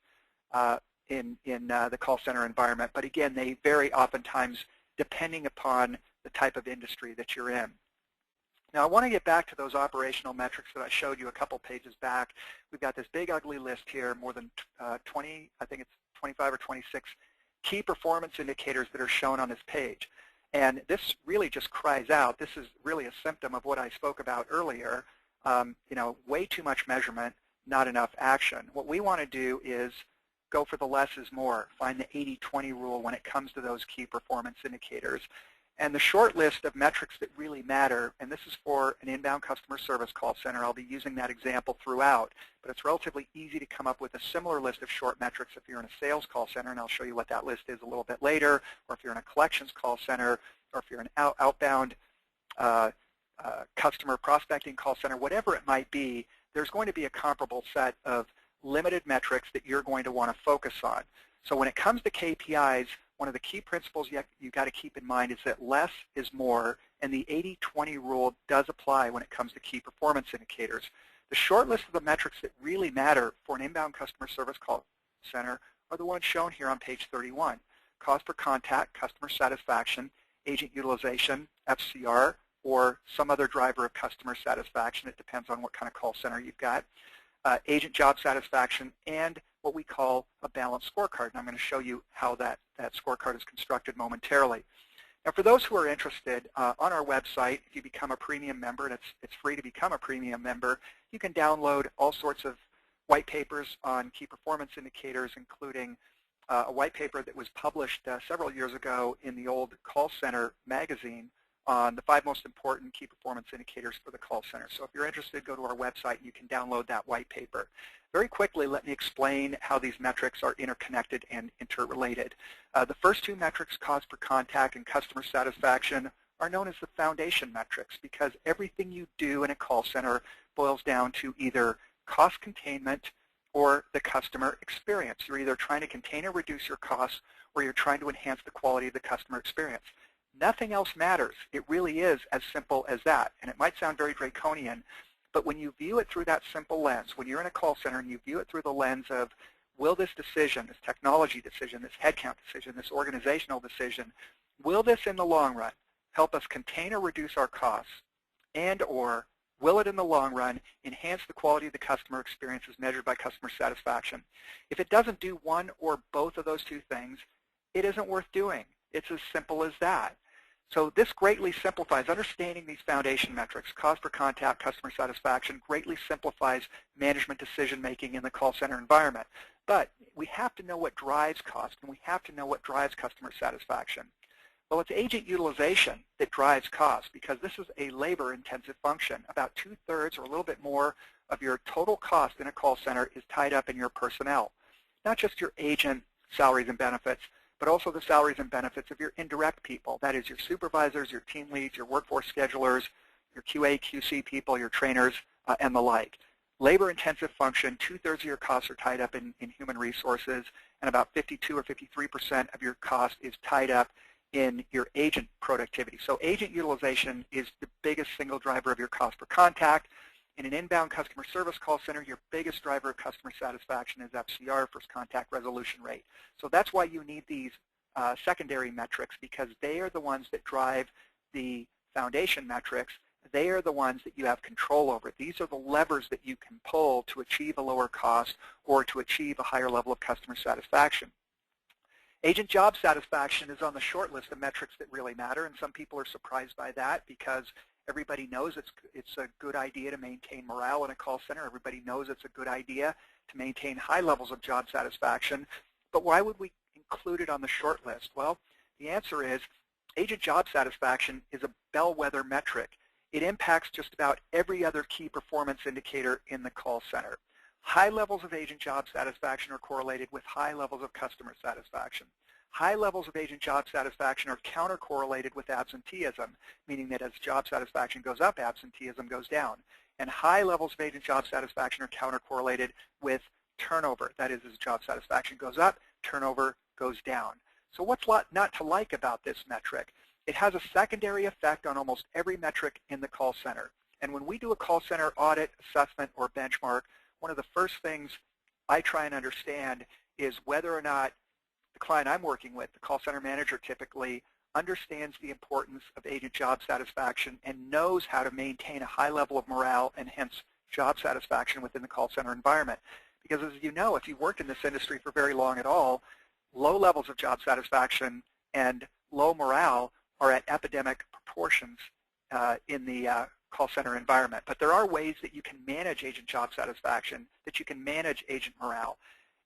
in the call center environment. But again, they vary oftentimes depending upon the type of industry that you're in. Now I want to get back to those operational metrics that I showed you a couple pages back. We've got this big ugly list here, more than 20, I think it's 25 or 26 key performance indicators that are shown on this page. And this really just cries out, this is really a symptom of what I spoke about earlier, way too much measurement, not enough action. What we want to do is go for the less is more, find the 80-20 rule when it comes to those key performance indicators. And the short list of metrics that really matter, and this is for an inbound customer service call center. I'll be using that example throughout, but it's relatively easy to come up with a similar list of short metrics if you're in a sales call center, and I'll show you what that list is a little bit later, or if you're in a collections call center, or if you're an outbound customer prospecting call center, whatever it might be, there's going to be a comparable set of limited metrics that you're going to want to focus on. So when it comes to KPIs, one of the key principles you've got to keep in mind is that less is more, and the 80-20 rule does apply when it comes to key performance indicators. The short list of the metrics that really matter for an inbound customer service call center are the ones shown here on page 31. Cost per contact, customer satisfaction, agent utilization, FCR, or some other driver of customer satisfaction. It depends on what kind of call center you've got. Agent job satisfaction, and what we call a balanced scorecard. And I'm going to show you how that scorecard is constructed momentarily. Now, for those who are interested, on our website, if you become a premium member, and it's free to become a premium member, you can download all sorts of white papers on key performance indicators, including a white paper that was published several years ago in the old Call Center magazine on the 5 most important key performance indicators for the call center. So if you're interested, go to our website and you can download that white paper. Very quickly, let me explain how these metrics are interconnected and interrelated. The first 2 metrics, cost per contact and customer satisfaction, are known as the foundation metrics because everything you do in a call center boils down to either cost containment or the customer experience. You're either trying to contain or reduce your costs, or you're trying to enhance the quality of the customer experience. Nothing else matters. It really is as simple as that. And it might sound very draconian, but when you view it through that simple lens, when you're in a call center and you view it through the lens of, will this decision, this technology decision, this headcount decision, this organizational decision, will this in the long run help us contain or reduce our costs, and or will it in the long run enhance the quality of the customer experience as measured by customer satisfaction? If it doesn't do one or both of those 2 things, it isn't worth doing. It's as simple as that. So this greatly simplifies understanding these foundation metrics, cost per contact, customer satisfaction, greatly simplifies management decision-making in the call center environment. But we have to know what drives cost, and we have to know what drives customer satisfaction. Well, it's agent utilization that drives cost because this is a labor-intensive function. About 2/3 or a little bit more of your total cost in a call center is tied up in your personnel, not just your agent salaries and benefits, but also the salaries and benefits of your indirect people. That is your supervisors, your team leads, your workforce schedulers, your QA, QC people, your trainers, and the like. Labor-intensive function, 2/3 of your costs are tied up in human resources, and about 52 or 53% of your cost is tied up in your agent productivity. So agent utilization is the biggest single driver of your cost per contact. In an inbound customer service call center, your biggest driver of customer satisfaction is FCR, first contact resolution rate. So that's why you need these secondary metrics, because they are the ones that drive the foundation metrics. They are the ones that you have control over. These are the levers that you can pull to achieve a lower cost or to achieve a higher level of customer satisfaction. Agent job satisfaction is on the short list of metrics that really matter, and some people are surprised by that because everybody knows it's a good idea to maintain morale in a call center. Everybody knows it's a good idea to maintain high levels of job satisfaction. But why would we include it on the short list? Well, the answer is agent job satisfaction is a bellwether metric. It impacts just about every other key performance indicator in the call center. High levels of agent job satisfaction are correlated with high levels of customer satisfaction. High levels of agent job satisfaction are counter-correlated with absenteeism, meaning that as job satisfaction goes up, absenteeism goes down. And high levels of agent job satisfaction are counter-correlated with turnover. That is, as job satisfaction goes up, turnover goes down. So what's not to like about this metric? It has a secondary effect on almost every metric in the call center. And when we do a call center audit, assessment, or benchmark, one of the first things I try and understand is whether or not the client I'm working with, the call center manager typically, understands the importance of agent job satisfaction and knows how to maintain a high level of morale and hence job satisfaction within the call center environment. Because as you know, if you've worked in this industry for very long at all, low levels of job satisfaction and low morale are at epidemic proportions in the call center environment. But there are ways that you can manage agent job satisfaction, that you can manage agent morale.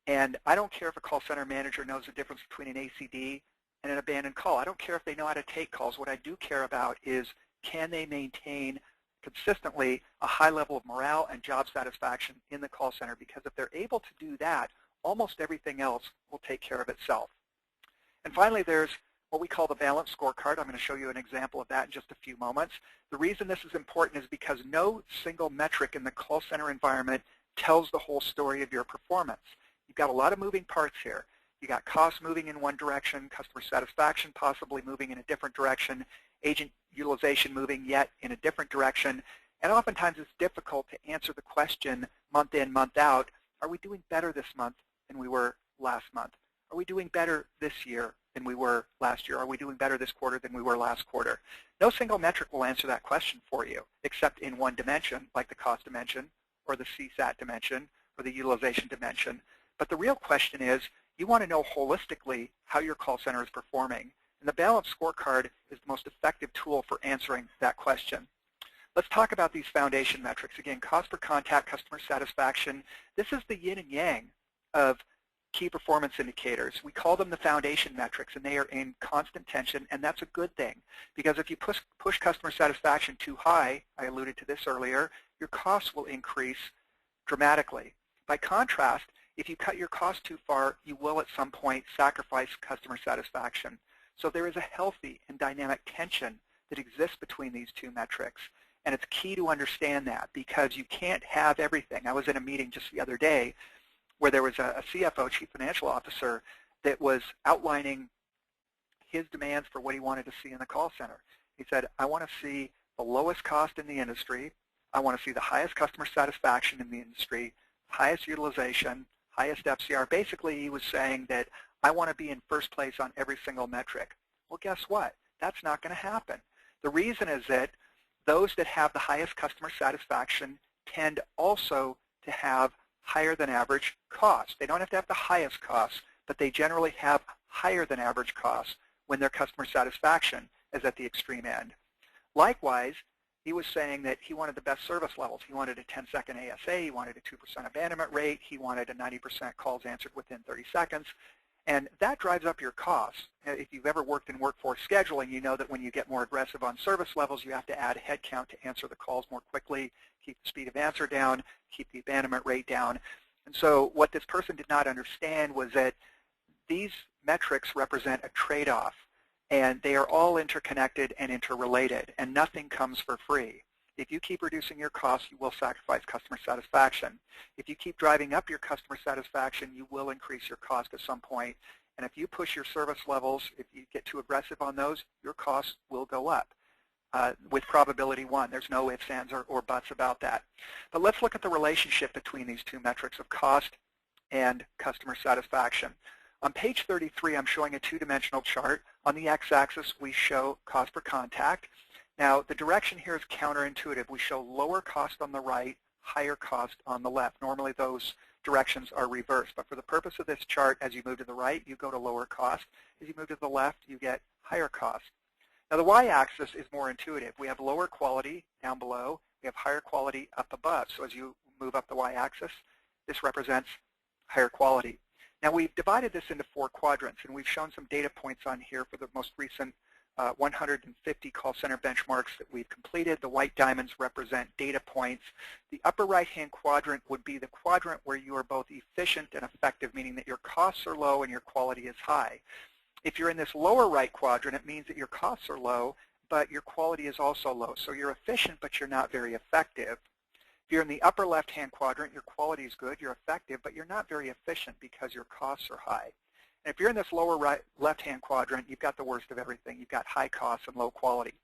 And I don't care if a call center manager knows the difference between an ACD and an abandoned call. I don't care if they know how to take calls. What I do care about is, can they maintain consistently a high level of morale and job satisfaction in the call center? Because if they're able to do that, almost everything else will take care of itself. And finally, there's what we call the balance scorecard. I'm going to show you an example of that in just a few moments. The reason this is important is because no single metric in the call center environment tells the whole story of your performance. You've got a lot of moving parts here. You got costs moving in one direction, customer satisfaction possibly moving in a different direction, agent utilization moving yet in a different direction, and oftentimes it's difficult to answer the question month in, month out, are we doing better this month than we were last month? Are we doing better this year than we were last year? Are we doing better this quarter than we were last quarter? No single metric will answer that question for you, except in one dimension, like the cost dimension, or the CSAT dimension, or the utilization dimension. But the real question is, you want to know holistically how your call center is performing. And the balance scorecard is the most effective tool for answering that question. Let's talk about these foundation metrics. Again, cost per contact, customer satisfaction. This is the yin and yang of key performance indicators. We call them the foundation metrics, and they are in constant tension, and that's a good thing. Because if you push customer satisfaction too high, I alluded to this earlier, your costs will increase dramatically. By contrast, if you cut your costs too far, you will at some point sacrifice customer satisfaction. So there is a healthy and dynamic tension that exists between these two metrics. And it's key to understand that, because you can't have everything. I was in a meeting just the other day where there was a CFO, Chief Financial Officer, that was outlining his demands for what he wanted to see in the call center. He said, I want to see the lowest cost in the industry. I want to see the highest customer satisfaction in the industry, highest utilization, highest FCR. Basically, he was saying that I want to be in first place on every single metric. Well, guess what? That's not going to happen. The reason is that those that have the highest customer satisfaction tend also to have higher than average costs. They don't have to have the highest costs, but they generally have higher than average costs when their customer satisfaction is at the extreme end. Likewise, he was saying that he wanted the best service levels. He wanted a 10-second ASA. He wanted a 2% abandonment rate. He wanted a 90% calls answered within 30 seconds. And that drives up your costs. If you've ever worked in workforce scheduling, you know that when you get more aggressive on service levels, you have to add headcount to answer the calls more quickly, keep the speed of answer down, keep the abandonment rate down. And so what this person did not understand was that these metrics represent a trade-off, and they are all interconnected and interrelated, and nothing comes for free. If you keep reducing your costs, you will sacrifice customer satisfaction. If you keep driving up your customer satisfaction, you will increase your cost at some point. And if you push your service levels, if you get too aggressive on those, your costs will go up with probability 1. There's no ifs, ands, or buts about that. But let's look at the relationship between these two metrics of cost and customer satisfaction. On page 33, I'm showing a two-dimensional chart. On the x-axis, we show cost per contact. Now, the direction here is counterintuitive. We show lower cost on the right, higher cost on the left. Normally, those directions are reversed. But for the purpose of this chart, as you move to the right, you go to lower cost. As you move to the left, you get higher cost. Now, the y-axis is more intuitive. We have lower quality down below. We have higher quality up above. So as you move up the y-axis, this represents higher quality. Now, we've divided this into 4 quadrants, and we've shown some data points on here for the most recent 150 call center benchmarks that we've completed. The white diamonds represent data points. The upper right-hand quadrant would be the quadrant where you are both efficient and effective, meaning that your costs are low and your quality is high. If you're in this lower right quadrant, it means that your costs are low, but your quality is also low. So you're efficient, but you're not very effective. If you're in the upper left-hand quadrant, your quality is good, you're effective, but you're not very efficient because your costs are high. And if you're in this lower right left-hand quadrant, you've got the worst of everything. You've got high costs and low quality.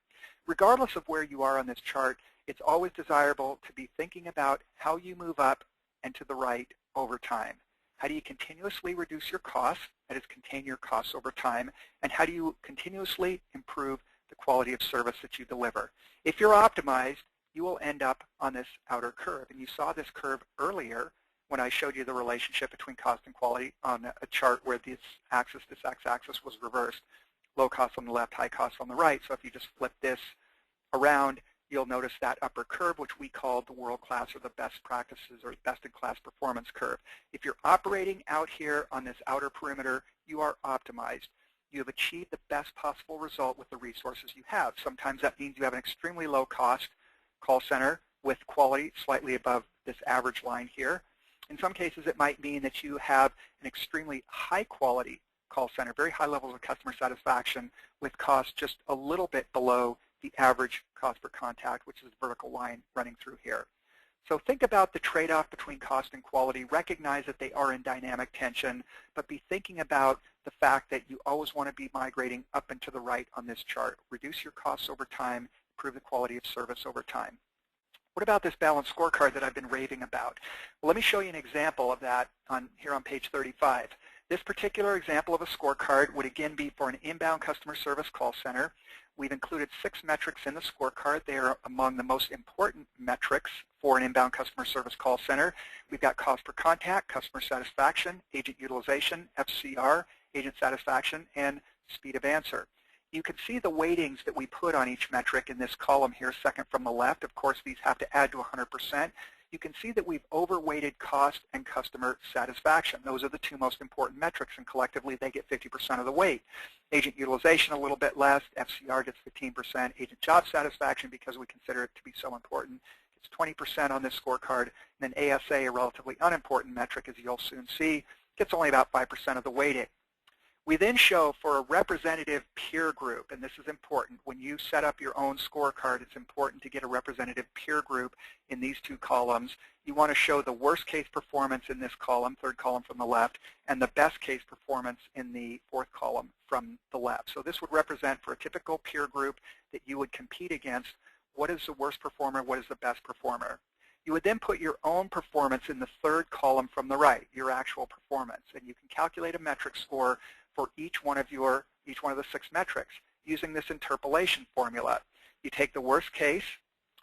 Regardless of where you are on this chart, it's always desirable to be thinking about how you move up and to the right over time. How do you continuously reduce your costs, that is, contain your costs over time, and how do you continuously improve the quality of service that you deliver? If you're optimized, you will end up on this outer curve. And you saw this curve earlier when I showed you the relationship between cost and quality on a chart where this x-axis was reversed. Low cost on the left, high cost on the right. So if you just flip this around, you'll notice that upper curve, which we call the world-class or the best practices or best-in-class performance curve. If you're operating out here on this outer perimeter, you are optimized. You have achieved the best possible result with the resources you have. Sometimes that means you have an extremely low-cost call center with quality slightly above this average line here. In some cases, it might mean that you have an extremely high-quality call center, very high levels of customer satisfaction with cost just a little bit below the average cost per contact, which is the vertical line running through here. So think about the trade-off between cost and quality. Recognize that they are in dynamic tension, but be thinking about the fact that you always want to be migrating up and to the right on this chart. Reduce your costs over time, improve the quality of service over time. What about this balanced scorecard that I've been raving about? Well, let me show you an example of that here on page 35. This particular example of a scorecard would again be for an inbound customer service call center. We've included 6 metrics in the scorecard. They are among the most important metrics for an inbound customer service call center. We've got cost per contact, customer satisfaction, agent utilization, FCR, agent satisfaction, and speed of answer. You can see the weightings that we put on each metric in this column here, second from the left. Of course, these have to add to 100%. You can see that we've overweighted cost and customer satisfaction. Those are the 2 most important metrics, and collectively they get 50% of the weight. Agent utilization a little bit less, FCR gets 15%, agent job satisfaction, because we consider it to be so important, gets 20% on this scorecard, and then ASA, a relatively unimportant metric, as you'll soon see, gets only about 5% of the weighting. We then show for a representative peer group, and this is important. When you set up your own scorecard, it's important to get a representative peer group in these 2 columns. You want to show the worst case performance in this column, 3rd column from the left, and the best case performance in the 4th column from the left. So this would represent for a typical peer group that you would compete against, what is the worst performer, what is the best performer. You would then put your own performance in the 3rd column from the right, your actual performance, and you can calculate a metric score for each one of the 6 metrics using this interpolation formula. You take the worst case,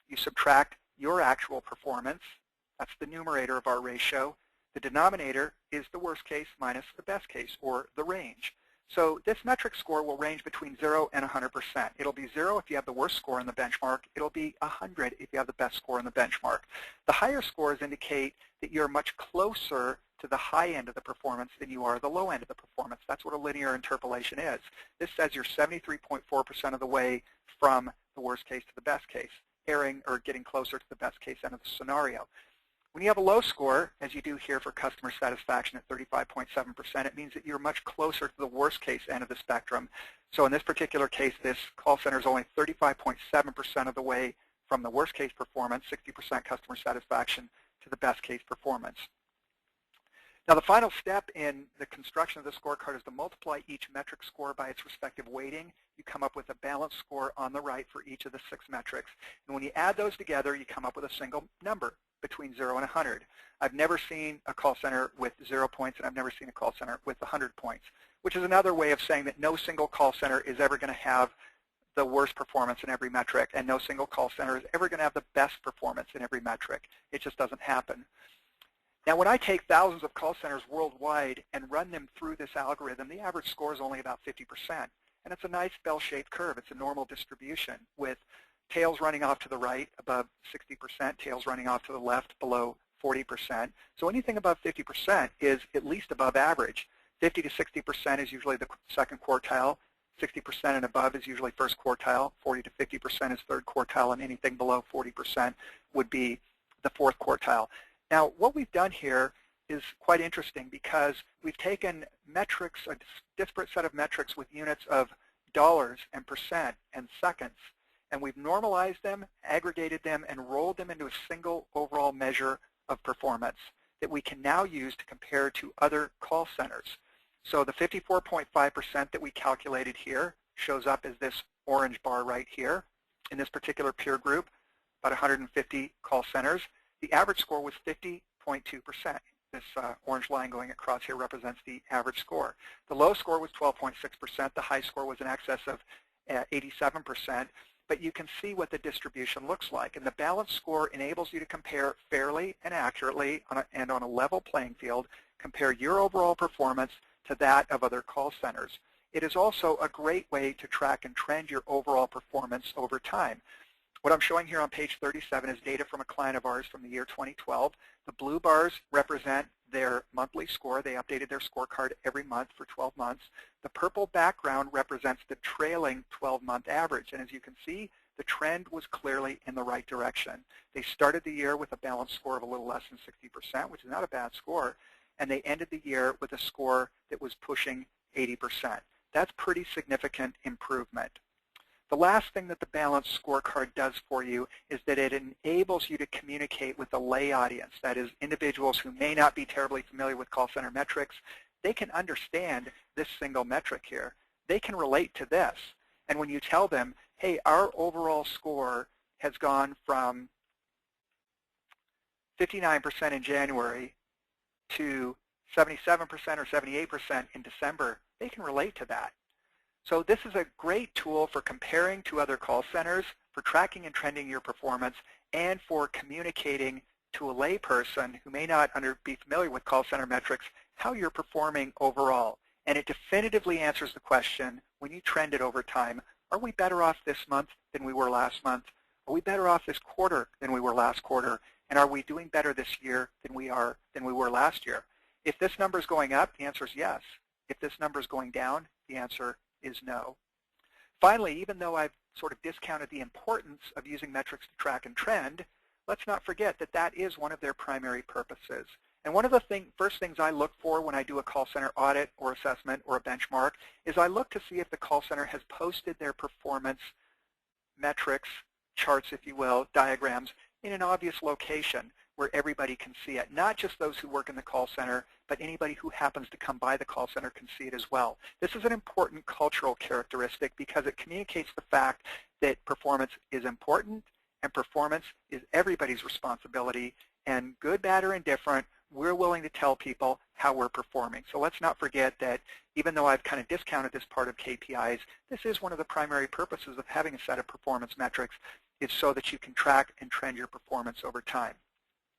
you subtract your actual performance, that's the numerator of our ratio. The denominator is the worst case minus the best case, or the range. So this metric score will range between 0 and 100%. It'll be 0 if you have the worst score in the benchmark. It'll be 100 if you have the best score in the benchmark. The higher scores indicate that you're much closer to the high end of the performance than you are the low end of the performance. That's what a linear interpolation is. This says you're 73.4% of the way from the worst case to the best case, erring or getting closer to the best case end of the scenario. When you have a low score, as you do here for customer satisfaction at 35.7%, it means that you're much closer to the worst case end of the spectrum. So in this particular case, this call center is only 35.7% of the way from the worst case performance, 60% customer satisfaction, to the best case performance. Now, the final step in the construction of the scorecard is to multiply each metric score by its respective weighting. You come up with a balanced score on the right for each of the 6 metrics. And when you add those together, you come up with a single number between 0 and 100. I've never seen a call center with 0 points, and I've never seen a call center with 100 points, which is another way of saying that no single call center is ever going to have the worst performance in every metric, and no single call center is ever going to have the best performance in every metric. It just doesn't happen. Now, when I take thousands of call centers worldwide and run them through this algorithm, the average score is only about 50%. And it's a nice bell-shaped curve. It's a normal distribution with tails running off to the right above 60%, tails running off to the left below 40%. So anything above 50% is at least above average. 50 to 60% is usually the 2nd quartile. 60% and above is usually 1st quartile. 40 to 50% is 3rd quartile, and anything below 40% would be the 4th quartile. Now, what we've done here is quite interesting because we've taken metrics, a disparate set of metrics with units of dollars and percent and seconds, and we've normalized them, aggregated them, and rolled them into a single overall measure of performance that we can now use to compare to other call centers. So the 54.5% that we calculated here shows up as this orange bar right here. in this particular peer group, about 150 call centers. The average score was 50.2%. This orange line going across here represents the average score. The low score was 12.6%. The high score was in excess of 87%. But you can see what the distribution looks like. And the balanced score enables you to compare fairly and accurately and on a level playing field, compare your overall performance to that of other call centers. It is also a great way to track and trend your overall performance over time. What I'm showing here on page 37 is data from a client of ours from the year 2012. The blue bars represent their monthly score. They updated their scorecard every month for 12 months. The purple background represents the trailing 12-month average. And as you can see, the trend was clearly in the right direction. They started the year with a balanced score of a little less than 60%, which is not a bad score. And they ended the year with a score that was pushing 80%. That's pretty significant improvement. The last thing that the balanced scorecard does for you is that it enables you to communicate with the lay audience, that is, individuals who may not be terribly familiar with call center metrics. They can understand this single metric here. They can relate to this. And when you tell them, hey, our overall score has gone from 59% in January to 77% or 78% in December, they can relate to that. So this is a great tool for comparing to other call centers, for tracking and trending your performance, and for communicating to a layperson who may not be familiar with call center metrics how you're performing overall. And it definitively answers the question, when you trend it over time, are we better off this month than we were last month? Are we better off this quarter than we were last quarter? And are we doing better this year than we were last year? If this number is going up, the answer is yes. If this number is going down, the answer is no. Finally, even though I've sort of discounted the importance of using metrics to track and trend, let's not forget that that is one of their primary purposes. And one of the first things I look for when I do a call center audit or assessment or a benchmark is I look to see if the call center has posted their performance metrics, charts, if you will, diagrams, in an obvious location where everybody can see it. Not just those who work in the call center, but anybody who happens to come by the call center can see it as well. This is an important cultural characteristic because it communicates the fact that performance is important and performance is everybody's responsibility, and good, bad, or indifferent, we're willing to tell people how we're performing. So let's not forget that even though I've kind of discounted this part of KPIs, this is one of the primary purposes of having a set of performance metrics, is so that you can track and trend your performance over time.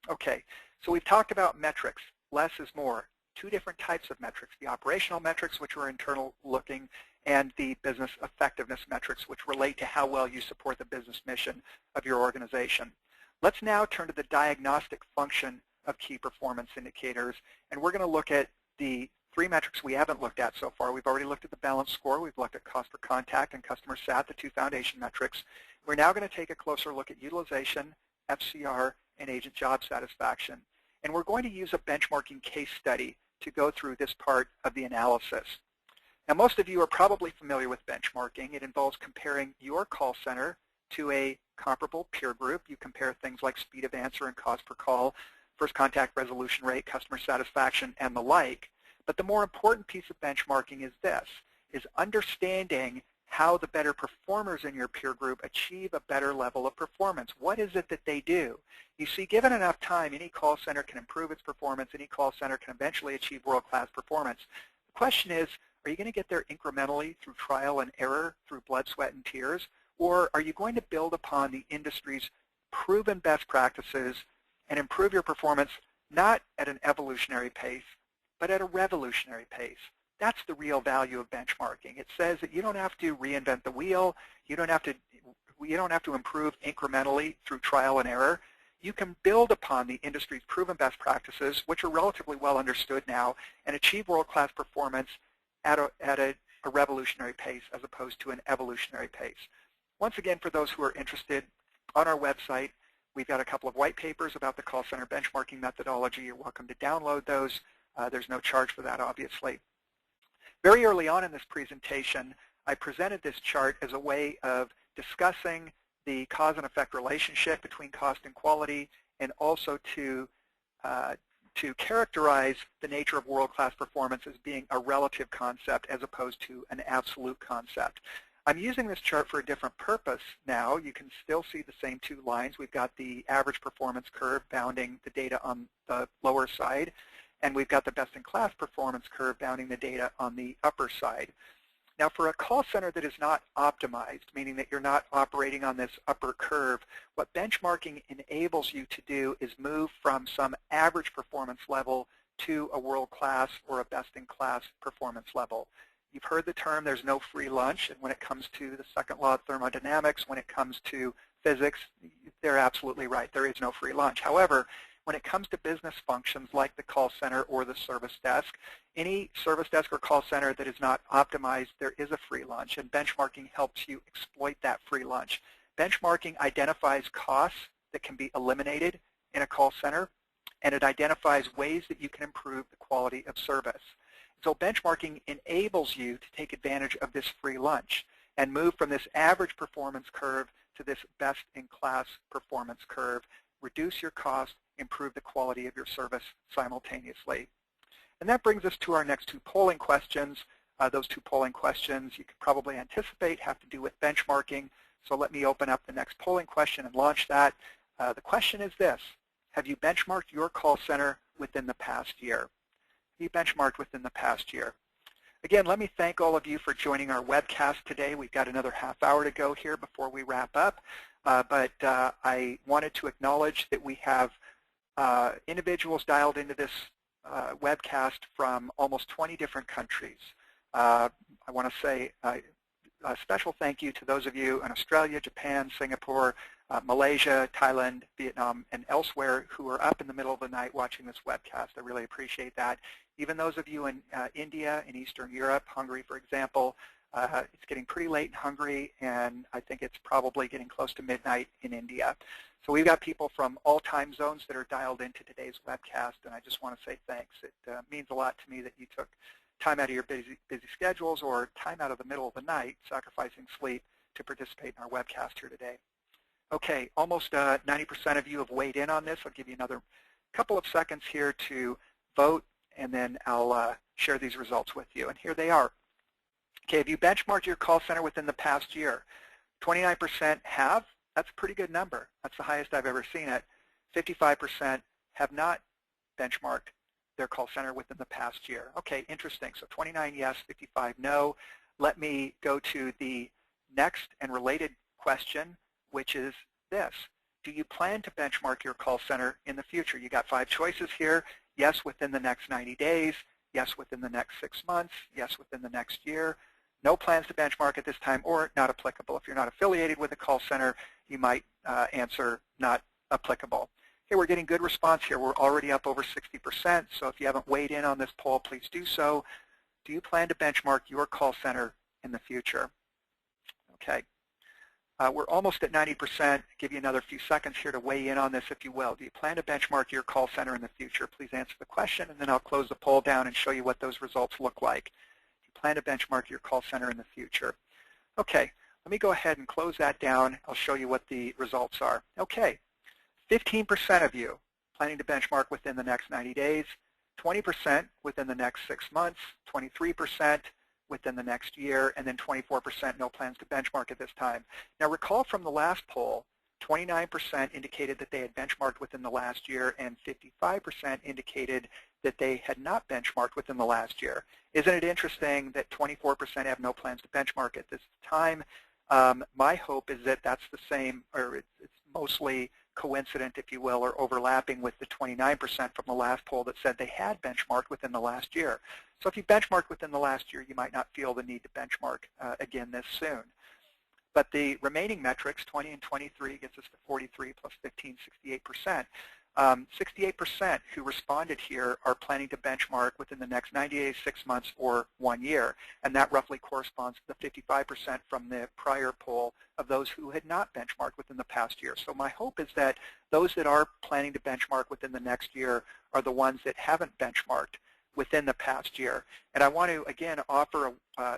Okay, so we've talked about metrics. Less is more. Two different types of metrics, the operational metrics, which are internal looking, and the business effectiveness metrics, which relate to how well you support the business mission of your organization. Let's now turn to the diagnostic function of key performance indicators, and we're going to look at the three metrics we haven't looked at so far. We've already looked at the balance score. We've looked at cost per contact and customer sat, the two foundation metrics. We're now going to take a closer look at utilization, FCR, and agent job satisfaction. And we're going to use a benchmarking case study to go through this part of the analysis. Now, most of you are probably familiar with benchmarking. It involves comparing your call center to a comparable peer group. You compare things like speed of answer and cost per call, first contact resolution rate, customer satisfaction, and the like. But the more important piece of benchmarking is this, is understanding how the better performers in your peer group achieve a better level of performance. What is it that they do? You see, given enough time, any call center can improve its performance. Any call center can eventually achieve world-class performance. The question is, are you going to get there incrementally through trial and error, through blood, sweat, and tears? Or are you going to build upon the industry's proven best practices and improve your performance not at an evolutionary pace, but at a revolutionary pace? That's the real value of benchmarking. It says that you don't have to reinvent the wheel. You don't have to improve incrementally through trial and error. You can build upon the industry's proven best practices, which are relatively well understood now, and achieve world-class performance at a revolutionary pace as opposed to an evolutionary pace. Once again, for those who are interested, on our website, we've got a couple of white papers about the call center benchmarking methodology. You're welcome to download those. There's no charge for that, obviously. Very early on in this presentation, I presented this chart as a way of discussing the cause and effect relationship between cost and quality, and also to characterize the nature of world-class performance as being a relative concept as opposed to an absolute concept. I'm using this chart for a different purpose now. You can still see the same two lines. We've got the average performance curve bounding the data on the lower side, and we've got the best-in-class performance curve bounding the data on the upper side. Now, for a call center that is not optimized, meaning that you're not operating on this upper curve, what benchmarking enables you to do is move from some average performance level to a world-class or a best-in-class performance level. You've heard the term, there's no free lunch, and when it comes to the second law of thermodynamics, when it comes to physics, they're absolutely right. There is no free lunch. However, when it comes to business functions like the call center or the service desk, any service desk or call center that is not optimized, there is a free lunch, and benchmarking helps you exploit that free lunch. Benchmarking identifies costs that can be eliminated in a call center, and it identifies ways that you can improve the quality of service. So benchmarking enables you to take advantage of this free lunch and move from this average performance curve to this best-in-class performance curve, reduce your cost, improve the quality of your service simultaneously. And that brings us to our next two polling questions. Those two polling questions you could probably anticipate have to do with benchmarking. So let me open up the next polling question and launch that. The question is this: have you benchmarked your call center within the past year? Have you benchmarked within the past year? Again, let me thank all of you for joining our webcast today. We've got another half hour to go here before we wrap up. But I wanted to acknowledge that we have individuals dialed into this webcast from almost 20 different countries. I want to say a special thank you to those of you in Australia, Japan, Singapore, Malaysia, Thailand, Vietnam, and elsewhere who are up in the middle of the night watching this webcast. I really appreciate that. Even those of you in India, in Eastern Europe, Hungary, for example, it's getting pretty late in Hungary, and I think it's probably getting close to midnight in India. So we've got people from all time zones that are dialed into today's webcast, and I just want to say thanks. It means a lot to me that you took time out of your busy schedules or time out of the middle of the night, sacrificing sleep, to participate in our webcast here today. Okay, almost 90% of you have weighed in on this. I'll give you another couple of seconds here to vote, and then I'll share these results with you. And here they are. Okay, have you benchmarked your call center within the past year? 29% have. That's a pretty good number. That's the highest I've ever seen it. 55% have not benchmarked their call center within the past year. Okay, interesting. So 29 yes, 55 no. Let me go to the next and related question, which is this: do you plan to benchmark your call center in the future? You got 5 choices here. Yes, within the next 90 days. Yes, within the next 6 months. Yes, within the next year. No plans to benchmark at this time, or not applicable. If you're not affiliated with a call center, you might answer not applicable. Okay, we're getting good response here. We're already up over 60%, so if you haven't weighed in on this poll, please do so. Do you plan to benchmark your call center in the future? Okay. We're almost at 90%. Give you another few seconds here to weigh in on this, if you will. Do you plan to benchmark your call center in the future? Please answer the question, and then I'll close the poll down and show you what those results look like. Do you plan to benchmark your call center in the future? Okay, let me go ahead and close that down. I'll show you what the results are. Okay, 15% of you planning to benchmark within the next 90 days, 20% within the next 6 months, 23% within the next year, and then 24% no plans to benchmark at this time. Now recall from the last poll, 29% indicated that they had benchmarked within the last year, and 55% indicated that they had not benchmarked within the last year. Isn't it interesting that 24% have no plans to benchmark at this time? My hope is that that's the same, or it's mostly coincident, if you will, or overlapping with the 29% from the last poll that said they had benchmarked within the last year. So if you benchmarked within the last year, you might not feel the need to benchmark again this soon. But the remaining metrics, 20 and 23, gets us to 43 plus 15, 68%. 68% who responded here are planning to benchmark within the next 90 days, 6 months, or 1 year. And that roughly corresponds to the 55% from the prior poll of those who had not benchmarked within the past year. So my hope is that those that are planning to benchmark within the next year are the ones that haven't benchmarked within the past year. And I want to, again, offer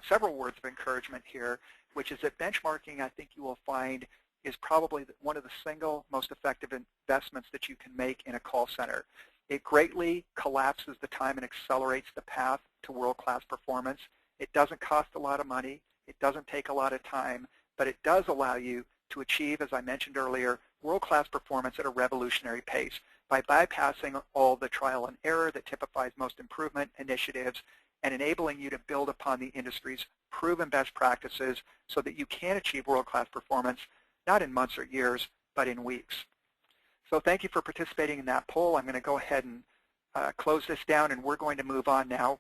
several words of encouragement here, which is that benchmarking, I think you will find, is probably one of the single most effective investments that you can make in a call center. It greatly collapses the time and accelerates the path to world-class performance. It doesn't cost a lot of money. It doesn't take a lot of time, but it does allow you to achieve, as I mentioned earlier, world-class performance at a revolutionary pace by bypassing all the trial and error that typifies most improvement initiatives and enabling you to build upon the industry's proven best practices so that you can achieve world-class performance, not in months or years, but in weeks. So thank you for participating in that poll. I'm going to go ahead and close this down, and we're going to move on now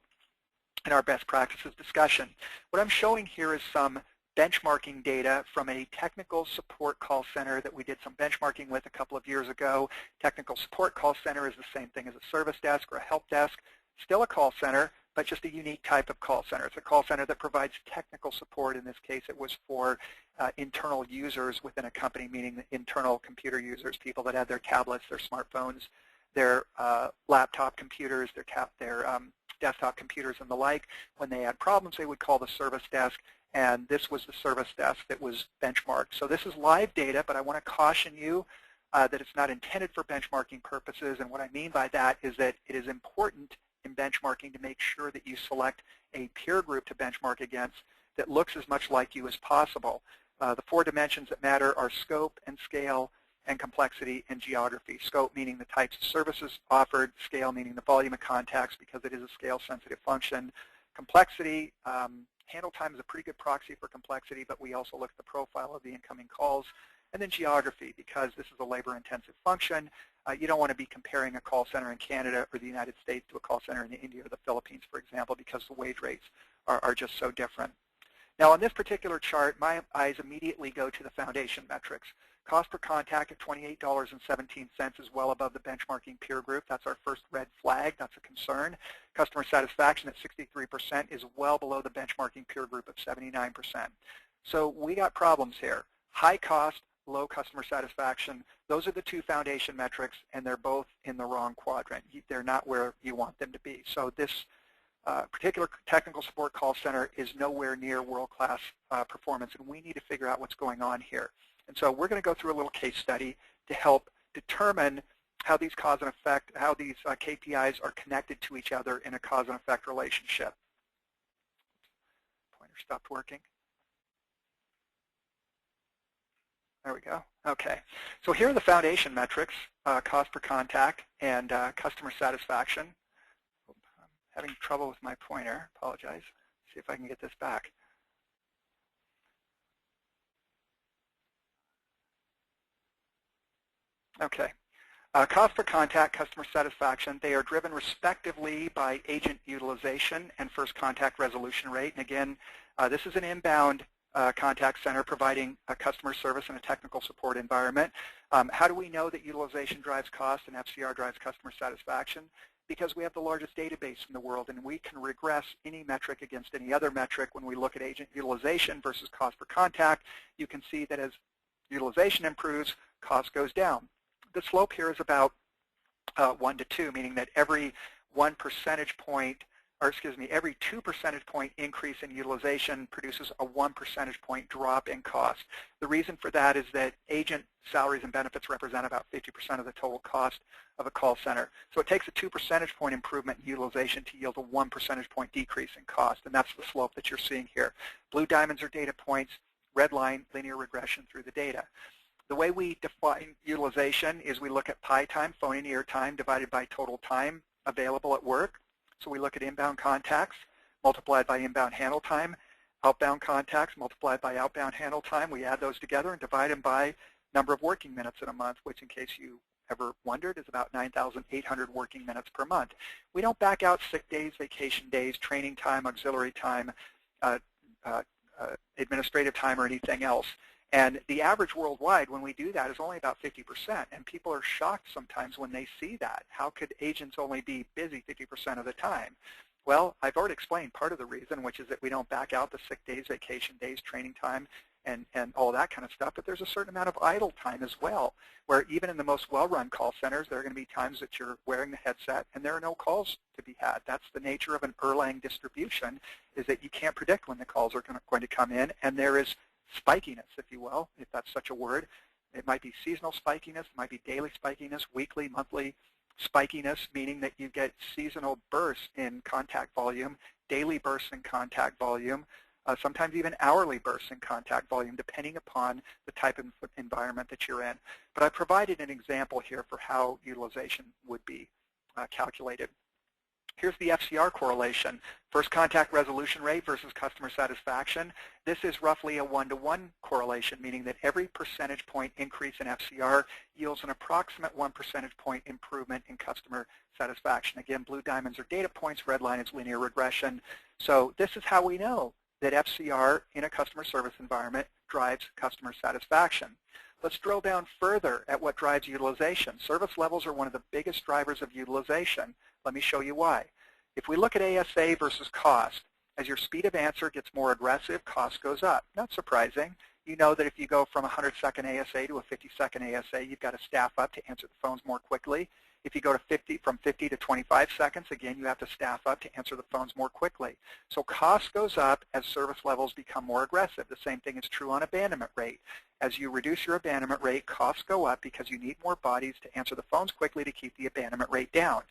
in our best practices discussion. What I'm showing here is some benchmarking data from a technical support call center that we did some benchmarking with a couple of years ago. Technical support call center is the same thing as a service desk or a help desk. Still a call center, but just a unique type of call center. It's a call center that provides technical support. In this case, it was for internal users within a company, meaning the internal computer users, people that had their tablets, their smartphones, their laptop computers, their desktop computers and the like. When they had problems, they would call the service desk, and this was the service desk that was benchmarked. So this is live data, but I want to caution you that it's not intended for benchmarking purposes, and what I mean by that is that it is important in benchmarking to make sure that you select a peer group to benchmark against that looks as much like you as possible. The 4 dimensions that matter are scope and scale and complexity and geography. Scope meaning the types of services offered, scale meaning the volume of contacts because it is a scale-sensitive function. Complexity, handle time is a pretty good proxy for complexity, but we also look at the profile of the incoming calls. And then geography, because this is a labor-intensive function. You don't want to be comparing a call center in Canada or the United States to a call center in India or the Philippines, for example, because the wage rates are just so different. Now, on this particular chart, my eyes immediately go to the foundation metrics. Cost per contact at $28.17 is well above the benchmarking peer group. That's our first red flag. That's a concern. Customer satisfaction at 63% is well below the benchmarking peer group of 79%. So we got problems here. High cost, low customer satisfaction. Those are the 2 foundation metrics, and they're both in the wrong quadrant. They're not where you want them to be. So this particular technical support call center is nowhere near world-class performance, and we need to figure out what's going on here. And so we're going to go through a little case study to help determine how these cause and effect, how these KPIs are connected to each other in a cause and effect relationship. Pointer stopped working. There we go. Okay. So here are the foundation metrics, cost per contact and customer satisfaction. I'm having trouble with my pointer. Apologize. See if I can get this back. Okay. Cost per contact, customer satisfaction, they are driven respectively by agent utilization and first contact resolution rate. And again, this is an inbound contact center providing a customer service in a technical support environment. How do we know that utilization drives cost and FCR drives customer satisfaction? Because we have the largest database in the world, and we can regress any metric against any other metric. When we look at agent utilization versus cost per contact, you can see that as utilization improves, cost goes down. The slope here is about 1 to 2, meaning that every 1 percentage point, or excuse me, every 2 percentage point increase in utilization produces a 1 percentage point drop in cost. The reason for that is that agent salaries and benefits represent about 50% of the total cost of a call center. So it takes a 2 percentage point improvement in utilization to yield a 1 percentage point decrease in cost, and that's the slope that you're seeing here. Blue diamonds are data points, red line, linear regression through the data. The way we define utilization is we look at PI time, phone in ear time, divided by total time available at work. So we look at inbound contacts multiplied by inbound handle time, outbound contacts multiplied by outbound handle time. We add those together and divide them by number of working minutes in a month, which in case you ever wondered is about 9,800 working minutes per month. We don't back out sick days, vacation days, training time, auxiliary time, administrative time, or anything else. And the average worldwide, when we do that, is only about 50%. And people are shocked sometimes when they see that. How could agents only be busy 50% of the time? Well, I've already explained part of the reason, which is that we don't back out the sick days, vacation days, training time, and all that kind of stuff. But there's a certain amount of idle time as well, where even in the most well-run call centers, there are going to be times that you're wearing the headset and there are no calls to be had. That's the nature of an Erlang distribution, is that you can't predict when the calls are going to come in, and there is spikiness, if you will, if that's such a word. It might be seasonal spikiness, it might be daily spikiness, weekly, monthly spikiness, meaning that you get seasonal bursts in contact volume, daily bursts in contact volume, sometimes even hourly bursts in contact volume, depending upon the type of environment that you're in. But I provided an example here for how utilization would be calculated. Here's the FCR correlation, first contact resolution rate versus customer satisfaction. This is roughly a 1-to-1 correlation, meaning that every percentage point increase in FCR yields an approximate 1 percentage point improvement in customer satisfaction. Again, blue diamonds are data points, red line is linear regression. So this is how we know that FCR in a customer service environment drives customer satisfaction. Let's drill down further at what drives utilization. Service levels are one of the biggest drivers of utilization. Let me show you why. If we look at ASA versus cost, as your speed of answer gets more aggressive, cost goes up. Not surprising. You know that if you go from a 100-second ASA to a 50-second ASA, you've got to staff up to answer the phones more quickly. If you go to from 50 to 25 seconds, again, you have to staff up to answer the phones more quickly. So cost goes up as service levels become more aggressive. The same thing is true on abandonment rate. As you reduce your abandonment rate, costs go up because you need more bodies to answer the phones quickly to keep the abandonment rate down.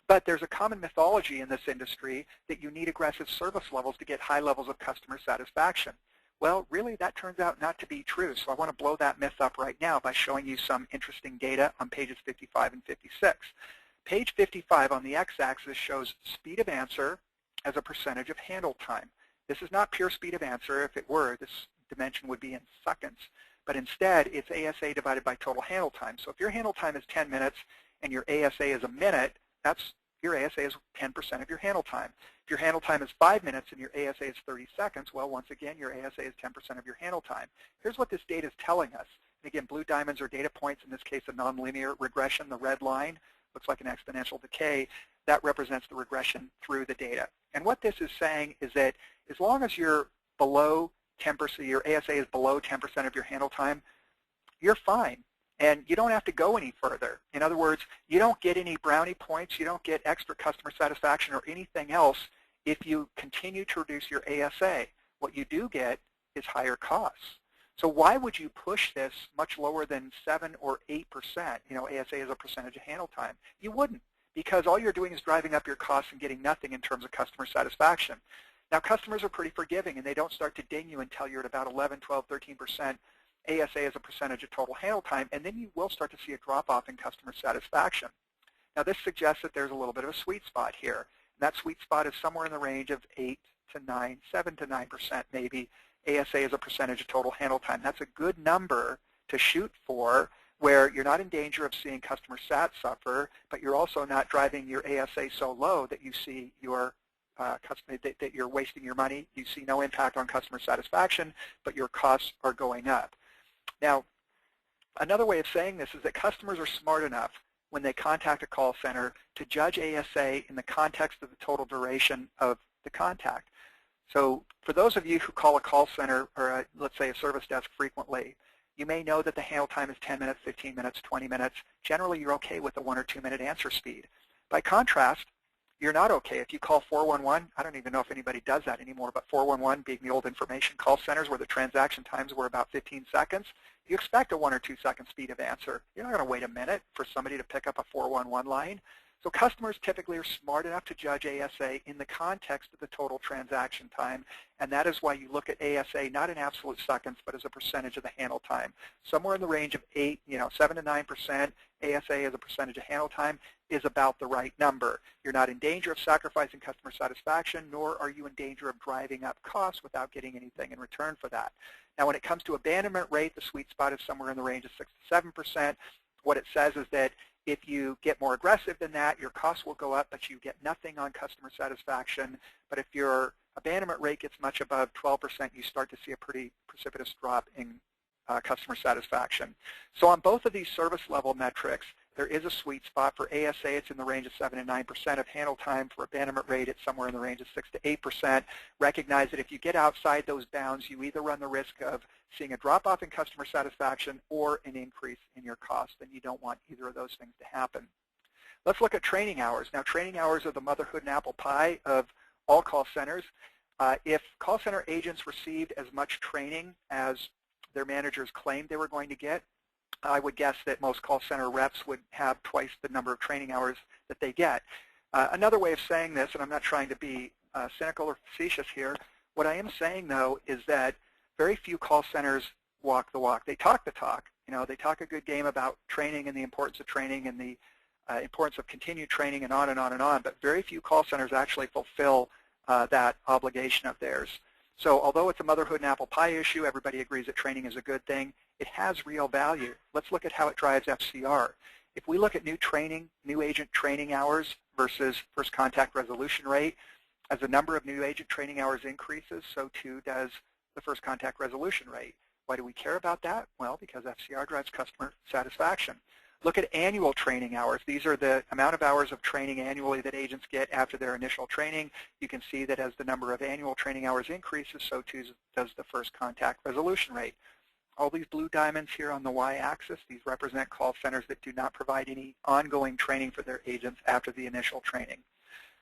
But there's a common mythology in this industry that you need aggressive service levels to get high levels of customer satisfaction. Well, really, that turns out not to be true. So I want to blow that myth up right now by showing you some interesting data on pages 55 and 56. Page 55 on the x-axis shows speed of answer as a percentage of handle time. This is not pure speed of answer. If it were, this dimension would be in seconds. But instead, it's ASA divided by total handle time. So if your handle time is 10 minutes and your ASA is a minute, your ASA is 10% of your handle time. If your handle time is 5 minutes and your ASA is 30 seconds, well, once again, your ASA is 10% of your handle time. Here's what this data is telling us. And again, blue diamonds are data points, in this case, a nonlinear regression. The red line looks like an exponential decay. That represents the regression through the data. And what this is saying is that as long as you're below 10%, your ASA is below 10% of your handle time, you're fine. And you don't have to go any further. In other words, you don't get any brownie points, you don't get extra customer satisfaction or anything else if you continue to reduce your ASA. What you do get is higher costs. So why would you push this much lower than 7 or 8%, ASA as a percentage of handle time? You wouldn't, because all you're doing is driving up your costs and getting nothing in terms of customer satisfaction. Now, customers are pretty forgiving, and they don't start to ding you until you're at about 11, 12, 13% ASA as a percentage of total handle time, and then you will start to see a drop-off in customer satisfaction. Now, this suggests that there's a little bit of a sweet spot here. And that sweet spot is somewhere in the range of 8 to 9, 7 to 9% maybe, ASA as a percentage of total handle time. That's a good number to shoot for, where you're not in danger of seeing customer sat suffer, but you're also not driving your ASA so low that you see your that you're wasting your money. You see no impact on customer satisfaction, but your costs are going up. Now, another way of saying this is that customers are smart enough when they contact a call center to judge ASA in the context of the total duration of the contact. So for those of you who call a call center or let's say a service desk frequently, you may know that the handle time is 10 minutes, 15 minutes, 20 minutes. Generally, you're okay with a 1 or 2 minute answer speed. By contrast, you're not okay if you call 411. I don't even know if anybody does that anymore, but 411 being the old information call centers where the transaction times were about 15 seconds, you expect a 1 or 2 second speed of answer. You're not going to wait a minute for somebody to pick up a 411 line. So customers typically are smart enough to judge ASA in the context of the total transaction time, and that is why you look at ASA not in absolute seconds, but as a percentage of the handle time. Somewhere in the range of 7 to 9%, ASA as a percentage of handle time is about the right number. You're not in danger of sacrificing customer satisfaction, nor are you in danger of driving up costs without getting anything in return for that. Now, when it comes to abandonment rate, the sweet spot is somewhere in the range of 6 to 7%. What it says is that if you get more aggressive than that, your costs will go up, but you get nothing on customer satisfaction. But if your abandonment rate gets much above 12%, you start to see a pretty precipitous drop in customer satisfaction. So on both of these service level metrics, there is a sweet spot. For ASA, it's in the range of 7 to 9% of handle time. For abandonment rate, it's somewhere in the range of 6 to 8%. Recognize that if you get outside those bounds, you either run the risk of seeing a drop-off in customer satisfaction or an increase in your cost, and you don't want either of those things to happen. Let's look at training hours. Now, training hours are the motherhood and apple pie of all call centers. If call center agents received as much training as their managers claimed they were going to get, I would guess that most call center reps would have twice the number of training hours that they get. Another way of saying this, and I'm not trying to be cynical or facetious here, What I am saying, though, is that very few call centers walk the walk. They talk the talk. They talk a good game about training and the importance of training and the importance of continued training and on and on and on, but very few call centers actually fulfill that obligation of theirs. So although it's a motherhood and apple pie issue, everybody agrees that training is a good thing, it has real value. Let's look at how it drives FCR. If we look at new agent training hours versus first contact resolution rate, as the number of new agent training hours increases, so too does the first contact resolution rate. Why do we care about that? Well, because FCR drives customer satisfaction. Look at annual training hours. These are the amount of hours of training annually that agents get after their initial training. You can see that as the number of annual training hours increases, so too does the first contact resolution rate. All these blue diamonds here on the y-axis, these represent call centers that do not provide any ongoing training for their agents after the initial training.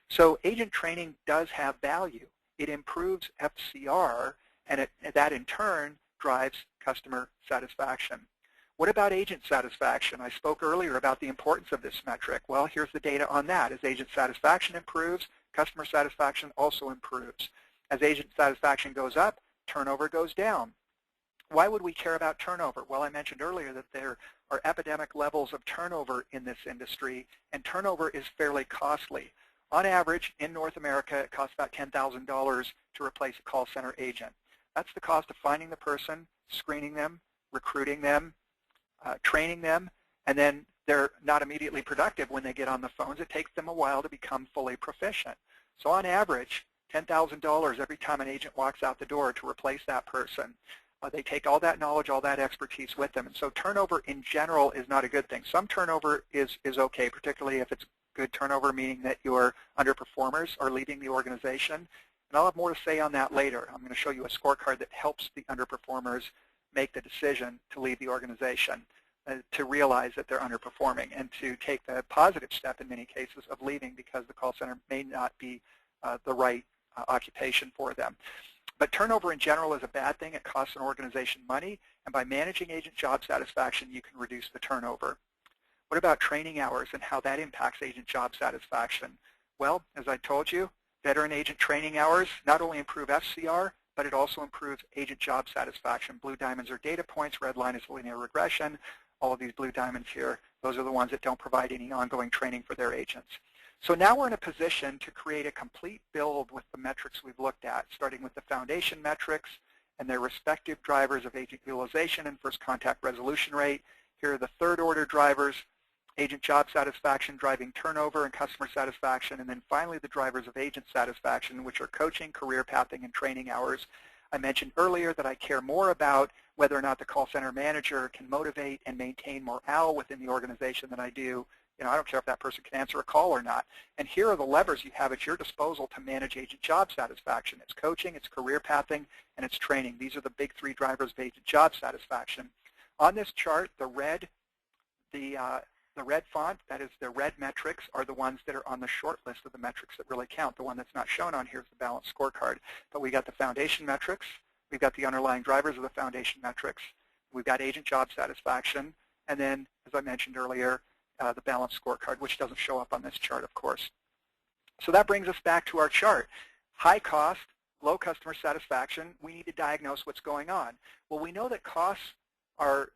So agent training does have value. It improves FCR, and that in turn drives customer satisfaction. What about agent satisfaction? I spoke earlier about the importance of this metric. Well, here's the data on that. As agent satisfaction improves, customer satisfaction also improves. As agent satisfaction goes up, turnover goes down. Why would we care about turnover? Well, I mentioned earlier that there are epidemic levels of turnover in this industry, and turnover is fairly costly. On average, in North America, it costs about $10,000 to replace a call center agent. That's the cost of finding the person, screening them, recruiting them, training them, and then they're not immediately productive when they get on the phones. It takes them a while to become fully proficient. So on average, $10,000 every time an agent walks out the door to replace that person. They take all that knowledge, all that expertise with them. And so turnover in general is not a good thing. Some turnover is okay, particularly if it's good turnover, meaning that your underperformers are leaving the organization. And I'll have more to say on that later. I'm going to show you a scorecard that helps the underperformers make the decision to leave the organization, to realize that they're underperforming, and to take the positive step in many cases of leaving because the call center may not be the right occupation for them. But turnover in general is a bad thing. It costs an organization money, and by managing agent job satisfaction, you can reduce the turnover. What about training hours and how that impacts agent job satisfaction? Well, as I told you, veteran agent training hours not only improve FCR, but it also improves agent job satisfaction. Blue diamonds are data points, red line is linear regression. All of these blue diamonds here, those are the ones that don't provide any ongoing training for their agents. So now we're in a position to create a complete build with the metrics we've looked at, starting with the foundation metrics and their respective drivers of agent utilization and first contact resolution rate. Here are the third order drivers, agent job satisfaction driving turnover and customer satisfaction, and then finally the drivers of agent satisfaction, which are coaching, career pathing, and training hours. I mentioned earlier that I care more about whether or not the call center manager can motivate and maintain morale within the organization than I do. I don't care if that person can answer a call or not. And here are the levers you have at your disposal to manage agent job satisfaction. It's coaching, it's career pathing, and it's training. These are the big three drivers of agent job satisfaction. On this chart, the red font, that is the red metrics, are the ones that are on the short list of the metrics that really count. The one that's not shown on here is the balanced scorecard. But we got the foundation metrics, we've got the underlying drivers of the foundation metrics, we've got agent job satisfaction, and then, as I mentioned earlier, the balanced scorecard, which doesn't show up on this chart, of course. So that brings us back to our chart. High cost, low customer satisfaction. We need to diagnose what's going on. Well, we know that costs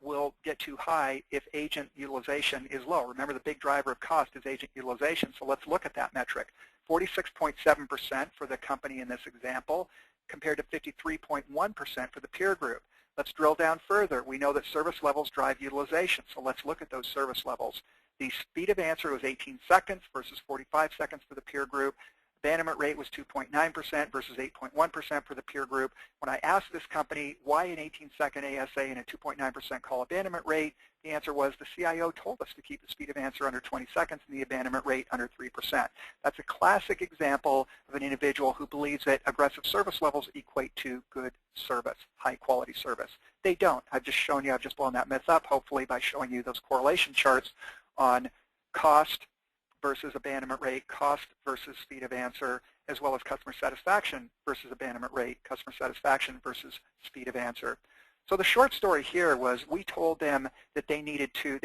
will get too high if agent utilization is low. Remember, the big driver of cost is agent utilization, so let's look at that metric. 46.7% for the company in this example, compared to 53.1% for the peer group. Let's drill down further. We know that service levels drive utilization, so let's look at those service levels. The speed of answer was 18 seconds versus 45 seconds for the peer group. Abandonment rate was 2.9% versus 8.1% for the peer group. When I asked this company why an 18-second ASA and a 2.9% call abandonment rate, the answer was the CIO told us to keep the speed of answer under 20 seconds and the abandonment rate under 3%. That's a classic example of an individual who believes that aggressive service levels equate to good service, high-quality service. They don't. I've just blown that myth up, hopefully, by showing you those correlation charts on cost versus abandonment rate, cost versus speed of answer, as well as customer satisfaction versus abandonment rate, customer satisfaction versus speed of answer. So the short story here was we told them that they needed to,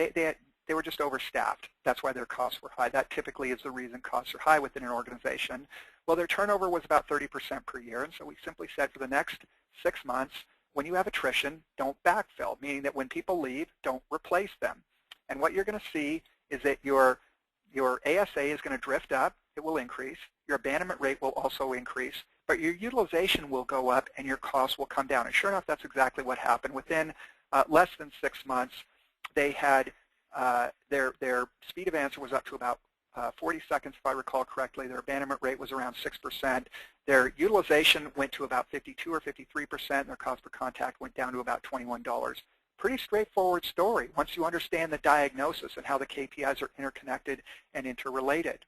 They were just overstaffed. That's why their costs were high. That typically is the reason costs are high within an organization. Well, their turnover was about 30% per year, and so we simply said for the next 6 months, when you have attrition, don't backfill, meaning that when people leave, don't replace them. And what you're going to see is that your ASA is going to drift up. It will increase. Your abandonment rate will also increase, but your utilization will go up and your costs will come down. And sure enough, that's exactly what happened. Within less than 6 months, they had their speed of answer was up to about 40 seconds, if I recall correctly. Their abandonment rate was around 6%. Their utilization went to about 52 or 53%, and their cost per contact went down to about $21. Pretty straightforward story once you understand the diagnosis and how the KPIs are interconnected and interrelated.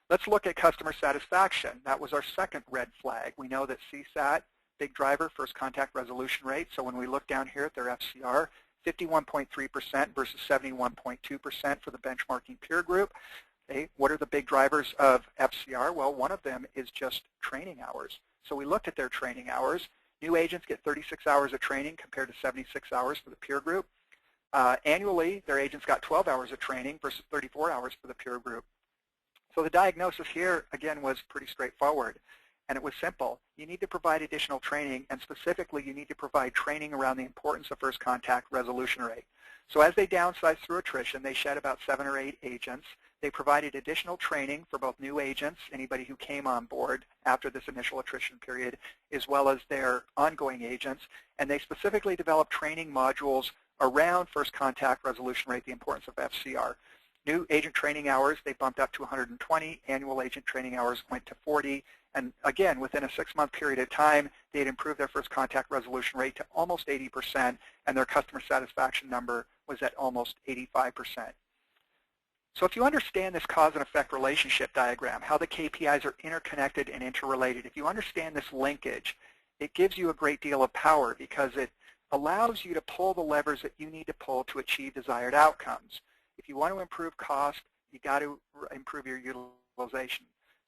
Let's look at customer satisfaction. That was our second red flag. We know that CSAT, big driver, first contact resolution rate. So when we look down here at their FCR, 51.3% versus 71.2% for the benchmarking peer group. Okay, what are the big drivers of FCR? Well, one of them is just training hours. So we looked at their training hours. New agents get 36 hours of training compared to 76 hours for the peer group. Annually, their agents got 12 hours of training versus 34 hours for the peer group. So the diagnosis here, again, was pretty straightforward, and it was simple. You need to provide additional training, and specifically, you need to provide training around the importance of first contact resolution rate. So as they downsized through attrition, they shed about 7 or 8 agents. They provided additional training for both new agents, anybody who came on board after this initial attrition period, as well as their ongoing agents, and they specifically developed training modules around first contact resolution rate, the importance of FCR. New agent training hours, they bumped up to 120. Annual agent training hours went to 40. And again, within a 6-month period of time, they had improved their first contact resolution rate to almost 80%, and their customer satisfaction number was at almost 85%. So if you understand this cause and effect relationship diagram, how the KPIs are interconnected and interrelated, if you understand this linkage, it gives you a great deal of power because it allows you to pull the levers that you need to pull to achieve desired outcomes. If you want to improve cost, you got to improve your utilization.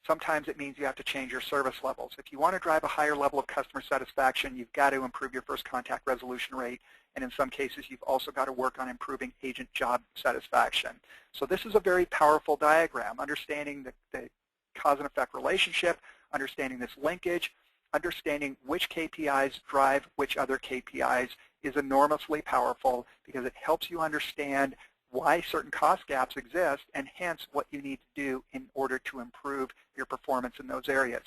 Sometimes it means you have to change your service levels. If you want to drive a higher level of customer satisfaction, you've got to improve your first contact resolution rate. And in some cases, you've also got to work on improving agent job satisfaction. So this is a very powerful diagram, understanding the cause and effect relationship, understanding this linkage, understanding which KPIs drive which other KPIs is enormously powerful because it helps you understand why certain cost gaps exist, and hence what you need to do in order to improve your performance in those areas.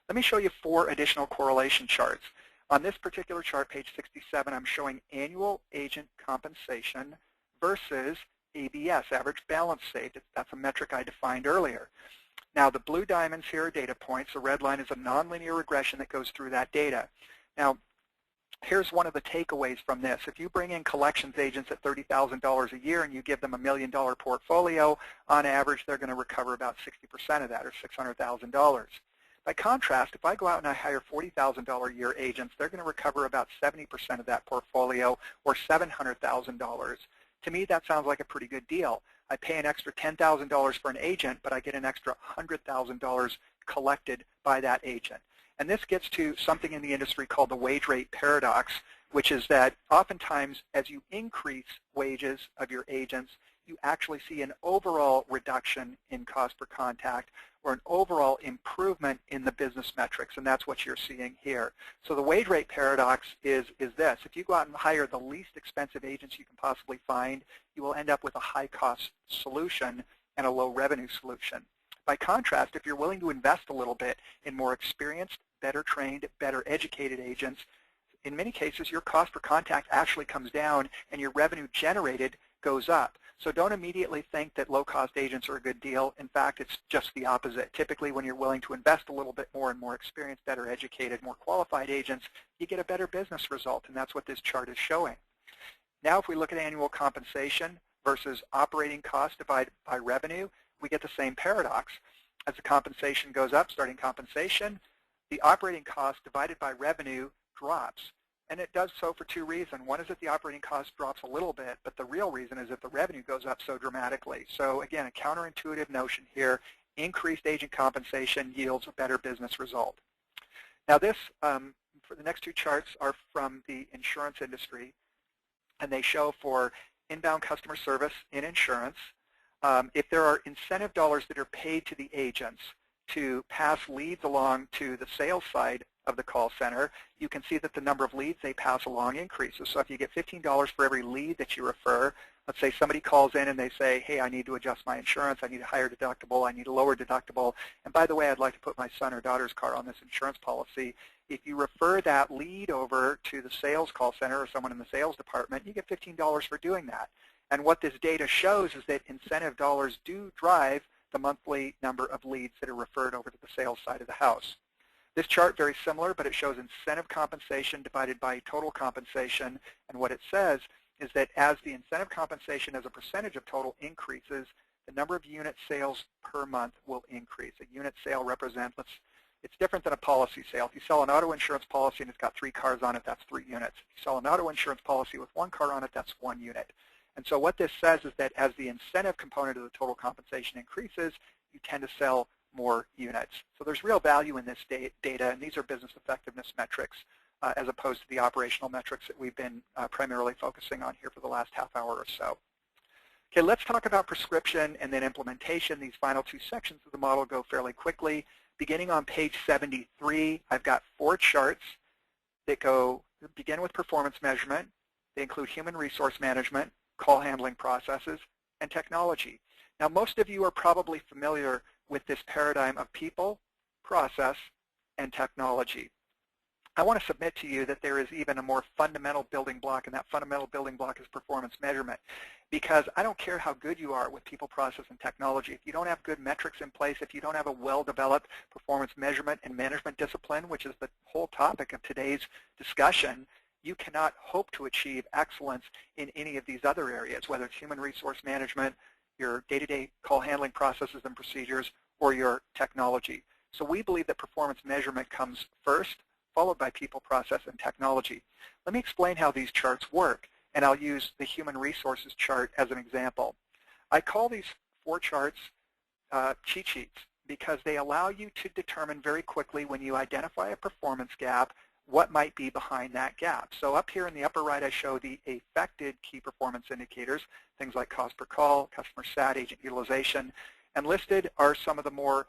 Let me show you 4 additional correlation charts. On this particular chart, page 67, I'm showing annual agent compensation versus ABS, average balance saved. That's a metric I defined earlier. Now, the blue diamonds here are data points. The red line is a nonlinear regression that goes through that data. Now, here's one of the takeaways from this. If you bring in collections agents at $30,000 a year and you give them $1 million portfolio, on average they're going to recover about 60% of that, or $600,000. By contrast, if I go out and I hire $40,000 a year agents, they're going to recover about 70% of that portfolio, or $700,000. To me, that sounds like a pretty good deal. I pay an extra $10,000 for an agent, but I get an extra $100,000 collected by that agent. And this gets to something in the industry called the wage rate paradox, which is that oftentimes as you increase wages of your agents, you actually see an overall reduction in cost per contact or an overall improvement in the business metrics, and that's what you're seeing here. So the wage rate paradox is this. If you go out and hire the least expensive agents you can possibly find, you will end up with a high-cost solution and a low-revenue solution. By contrast, if you're willing to invest a little bit in more experienced, better trained, better educated agents, in many cases your cost per contact actually comes down and your revenue generated goes up. So don't immediately think that low-cost agents are a good deal. In fact, it's just the opposite. Typically, when you're willing to invest a little bit more in more experienced, better educated, more qualified agents, you get a better business result, and that's what this chart is showing. Now, if we look at annual compensation versus operating cost divided by revenue, we get the same paradox. As the compensation goes up, starting compensation, the operating cost divided by revenue drops. And it does so for 2 reasons. One is that the operating cost drops a little bit, but the real reason is that the revenue goes up so dramatically. So again, a counterintuitive notion here, increased agent compensation yields a better business result. Now this, for the next 2 charts, are from the insurance industry, and they show for inbound customer service in insurance, if there are incentive dollars that are paid to the agents to pass leads along to the sales side of the call center, you can see that the number of leads they pass along increases. So if you get $15 for every lead that you refer, let's say somebody calls in and they say, hey, I need to adjust my insurance, I need a higher deductible, I need a lower deductible, and by the way, I'd like to put my son or daughter's car on this insurance policy. If you refer that lead over to the sales call center or someone in the sales department, you get $15 for doing that. And what this data shows is that incentive dollars do drive the monthly number of leads that are referred over to the sales side of the house. This chart, very similar, but it shows incentive compensation divided by total compensation. And what it says is that as the incentive compensation as a percentage of total increases, the number of unit sales per month will increase. A unit sale represents, it's different than a policy sale. If you sell an auto insurance policy and it's got 3 cars on it, that's 3 units. If you sell an auto insurance policy with 1 car on it, that's 1 unit. And so what this says is that as the incentive component of the total compensation increases, you tend to sell more units. So there's real value in this data, and these are business effectiveness metrics as opposed to the operational metrics that we've been primarily focusing on here for the last half hour or so. Okay, let's talk about prescription and then implementation. These final 2 sections of the model go fairly quickly. Beginning on page 73, I've got 4 charts that begin with performance measurement. They include human resource management, call handling processes, and technology. Now, most of you are probably familiar with this paradigm of people, process, and technology. I want to submit to you that there is even a more fundamental building block, and that fundamental building block is performance measurement. Because I don't care how good you are with people, process, and technology. If you don't have good metrics in place, if you don't have a well-developed performance measurement and management discipline, which is the whole topic of today's discussion, you cannot hope to achieve excellence in any of these other areas, whether it's human resource management, your day-to-day call handling processes and procedures, or your technology. So we believe that performance measurement comes first, followed by people, process, and technology. Let me explain how these charts work, and I'll use the human resources chart as an example. I call these 4 charts cheat sheets because they allow you to determine very quickly when you identify a performance gap what might be behind that gap. So up here in the upper right, I show the affected key performance indicators, things like cost per call, customer sat, agent utilization, and listed are some of the more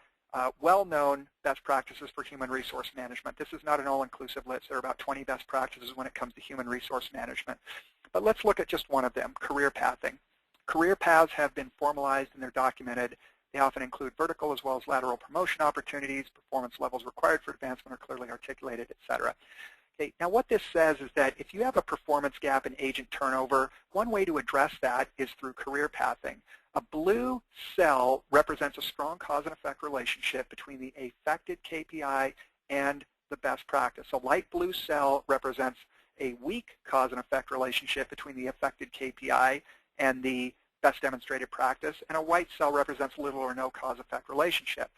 well-known best practices for human resource management. This is not an all-inclusive list. There are about 20 best practices when it comes to human resource management. But let's look at just one of them, career pathing. Career paths have been formalized and they're documented. They often include vertical as well as lateral promotion opportunities, performance levels required for advancement are clearly articulated, etc. Okay, now what this says is that if you have a performance gap in agent turnover, one way to address that is through career pathing. A blue cell represents a strong cause and effect relationship between the affected KPI and the best practice. A light blue cell represents a weak cause and effect relationship between the affected KPI and the best demonstrated practice, and a white cell represents little or no cause-effect relationship.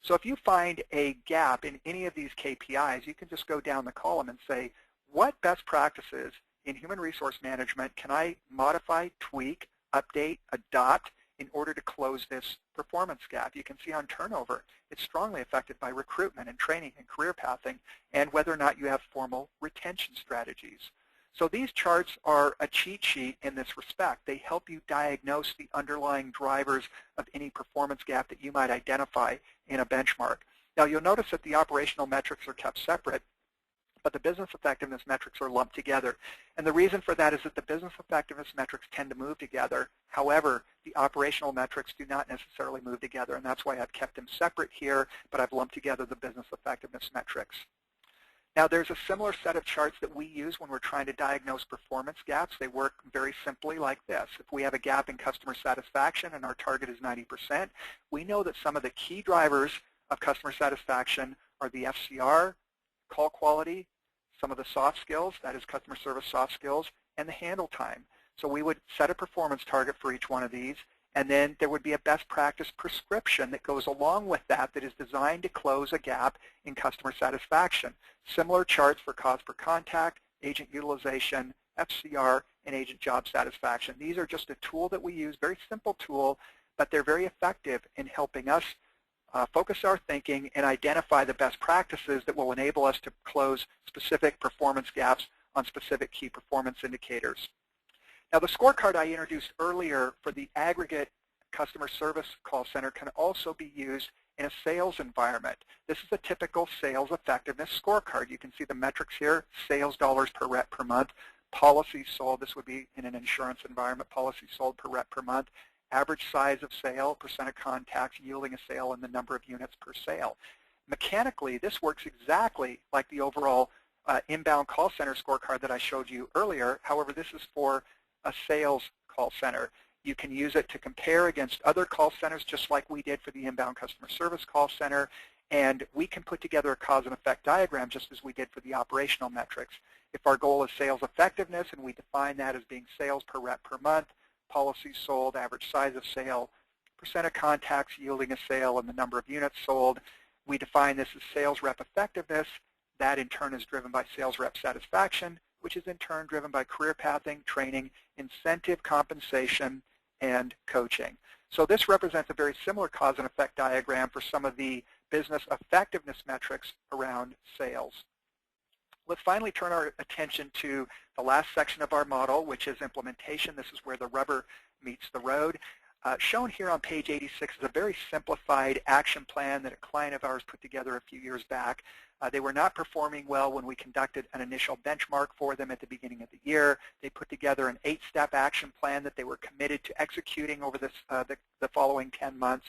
So if you find a gap in any of these KPIs, you can just go down the column and say, what best practices in human resource management can I modify, tweak, update, adopt in order to close this performance gap? You can see on turnover, it's strongly affected by recruitment and training and career pathing and whether or not you have formal retention strategies. So these charts are a cheat sheet in this respect. They help you diagnose the underlying drivers of any performance gap that you might identify in a benchmark. Now you'll notice that the operational metrics are kept separate, but the business effectiveness metrics are lumped together. And the reason for that is that the business effectiveness metrics tend to move together. However, the operational metrics do not necessarily move together, and that's why I've kept them separate here, but I've lumped together the business effectiveness metrics. Now there's a similar set of charts that we use when we're trying to diagnose performance gaps. They work very simply like this. If we have a gap in customer satisfaction and our target is 90%, we know that some of the key drivers of customer satisfaction are the FCR, call quality, some of the soft skills, that is customer service soft skills, and the handle time. So we would set a performance target for each one of these, and then there would be a best practice prescription that goes along with that that is designed to close a gap in customer satisfaction. Similar charts for cost per contact, agent utilization, FCR, and agent job satisfaction. These are just a tool that we use, very simple tool, but they're very effective in helping us focus our thinking and identify the best practices that will enable us to close specific performance gaps on specific key performance indicators. Now, the scorecard I introduced earlier for the aggregate customer service call center can also be used in a sales environment. This is a typical sales effectiveness scorecard. You can see the metrics here: sales dollars per rep per month, policies sold. This would be in an insurance environment: policies sold per rep per month, average size of sale, percent of contacts yielding a sale, and the number of units per sale. Mechanically, this works exactly like the overall inbound call center scorecard that I showed you earlier. However, this is for a sales call center. You can use it to compare against other call centers, just like we did for the inbound customer service call center, and we can put together a cause and effect diagram just as we did for the operational metrics. If our goal is sales effectiveness, and we define that as being sales per rep per month, policies sold, average size of sale, percent of contacts yielding a sale, and the number of units sold, we define this as sales rep effectiveness. That in turn is driven by sales rep satisfaction, which is in turn driven by career pathing, training, incentive compensation, and coaching. So this represents a very similar cause and effect diagram for some of the business effectiveness metrics around sales. Let's finally turn our attention to the last section of our model, which is implementation. This is where the rubber meets the road. Shown here on page 86 is a very simplified action plan that a client of ours put together a few years back. They were not performing well when we conducted an initial benchmark for them at the beginning of the year. They put together an 8-step action plan that they were committed to executing over the following 10 months.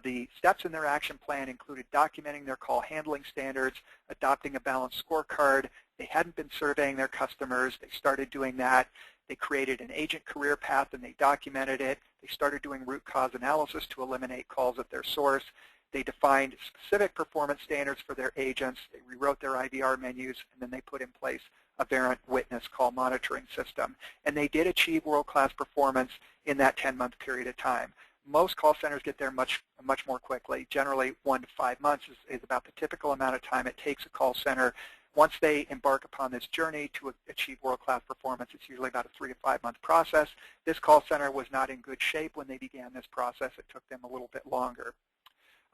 The steps in their action plan included documenting their call handling standards, adopting a balanced scorecard. They hadn't been surveying their customers. They started doing that. They created an agent career path and they documented it. They started doing root cause analysis to eliminate calls at their source. They defined specific performance standards for their agents. They rewrote their IVR menus, and then they put in place a Verint Witness call monitoring system. And they did achieve world-class performance in that 10-month period of time. Most call centers get there much more quickly. Generally, 1 to 5 months is about the typical amount of time it takes a call center. Once they embark upon this journey to achieve world-class performance, it's usually about a 3 to 5 month process. This call center was not in good shape when they began this process. It took them a little bit longer.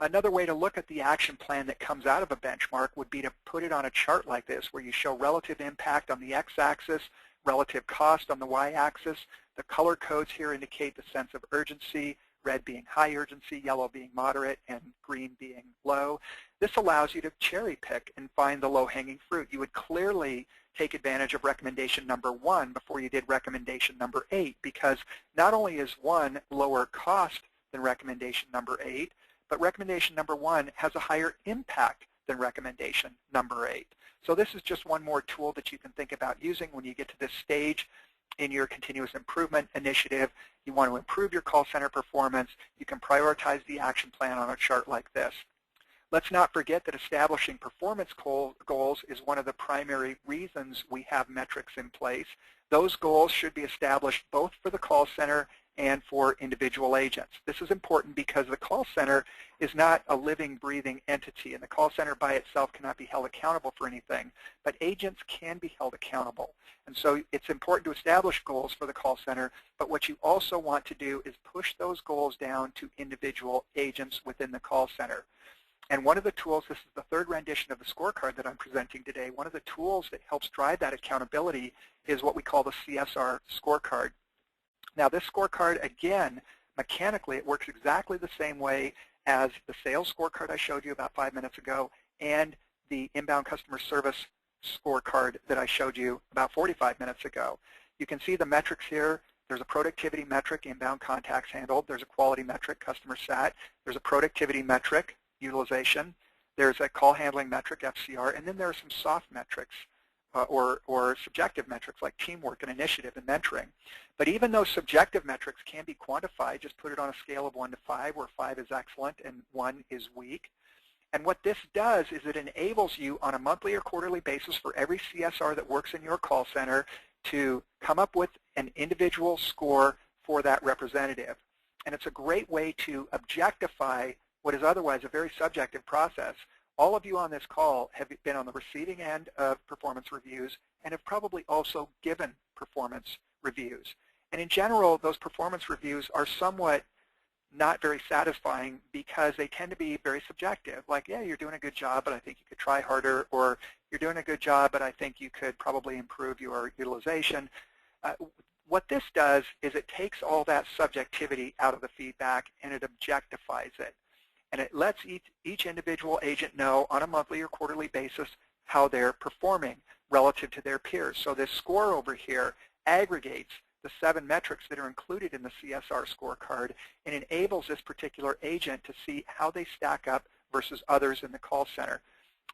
Another way to look at the action plan that comes out of a benchmark would be to put it on a chart like this, where you show relative impact on the x-axis, relative cost on the y-axis. The color codes here indicate the sense of urgency, red being high urgency, yellow being moderate, and green being low. This allows you to cherry pick and find the low-hanging fruit. You would clearly take advantage of recommendation number 1 before you did recommendation number 8, because not only is 1 lower cost than recommendation number 8, but recommendation number 1 has a higher impact than recommendation number 8. So this is just one more tool that you can think about using when you get to this stage in your continuous improvement initiative. You want to improve your call center performance. You can prioritize the action plan on a chart like this. Let's not forget that establishing performance goals is one of the primary reasons we have metrics in place. Those goals should be established both for the call center and for individual agents. This is important because the call center is not a living, breathing entity, and the call center by itself cannot be held accountable for anything, but agents can be held accountable. And so it's important to establish goals for the call center, but what you also want to do is push those goals down to individual agents within the call center. And one of the tools, this is the third rendition of the scorecard that I'm presenting today, one of the tools that helps drive that accountability is what we call the CSR scorecard. Now this scorecard, again, mechanically it works exactly the same way as the sales scorecard I showed you about 5 minutes ago and the inbound customer service scorecard that I showed you about 45 minutes ago. You can see the metrics here. There's a productivity metric, inbound contacts handled. There's a quality metric, customer sat. There's a productivity metric, utilization. There's a call handling metric, FCR, and then there are some soft metrics or subjective metrics like teamwork and initiative and mentoring. But even those subjective metrics can be quantified. Just put it on a scale of 1 to 5, where 5 is excellent and 1 is weak. And what this does is it enables you on a monthly or quarterly basis for every CSR that works in your call center to come up with an individual score for that representative. And it's a great way to objectify what is otherwise a very subjective process. All of you on this call have been on the receiving end of performance reviews and have probably also given performance reviews. And in general, those performance reviews are somewhat not very satisfying because they tend to be very subjective. Like, yeah, you're doing a good job, but I think you could try harder, or you're doing a good job, but I think you could probably improve your utilization. What this does is it takes all that subjectivity out of the feedback and it objectifies it. And it lets each individual agent know on a monthly or quarterly basis how they're performing relative to their peers. So this score over here aggregates the 7 metrics that are included in the CSR scorecard and enables this particular agent to see how they stack up versus others in the call center.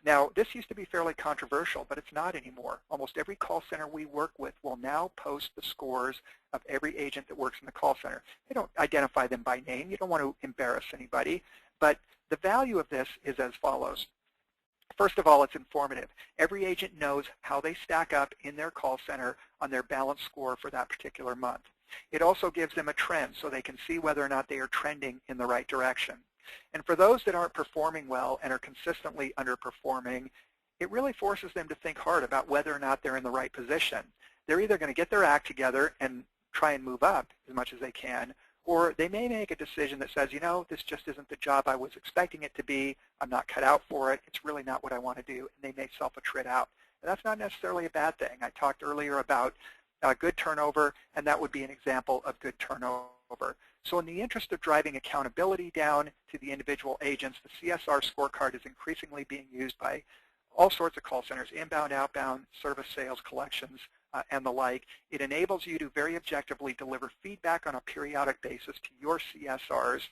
Now, this used to be fairly controversial, but it's not anymore. Almost every call center we work with will now post the scores of every agent that works in the call center. They don't identify them by name. You don't want to embarrass anybody. But the value of this is as follows. First of all, it's informative. Every agent knows how they stack up in their call center on their balance score for that particular month. It also gives them a trend so they can see whether or not they are trending in the right direction. And for those that aren't performing well and are consistently underperforming, it really forces them to think hard about whether or not they're in the right position. They're either going to get their act together and try and move up as much as they can, or they may make a decision that says, you know, this just isn't the job I was expecting it to be. I'm not cut out for it. It's really not what I want to do. And they may self-attrit out. And that's not necessarily a bad thing. I talked earlier about good turnover, and that would be an example of good turnover. So in the interest of driving accountability down to the individual agents, the CSR scorecard is increasingly being used by all sorts of call centers, inbound, outbound, service, sales, collections, and the like. It enables you to very objectively deliver feedback on a periodic basis to your CSRs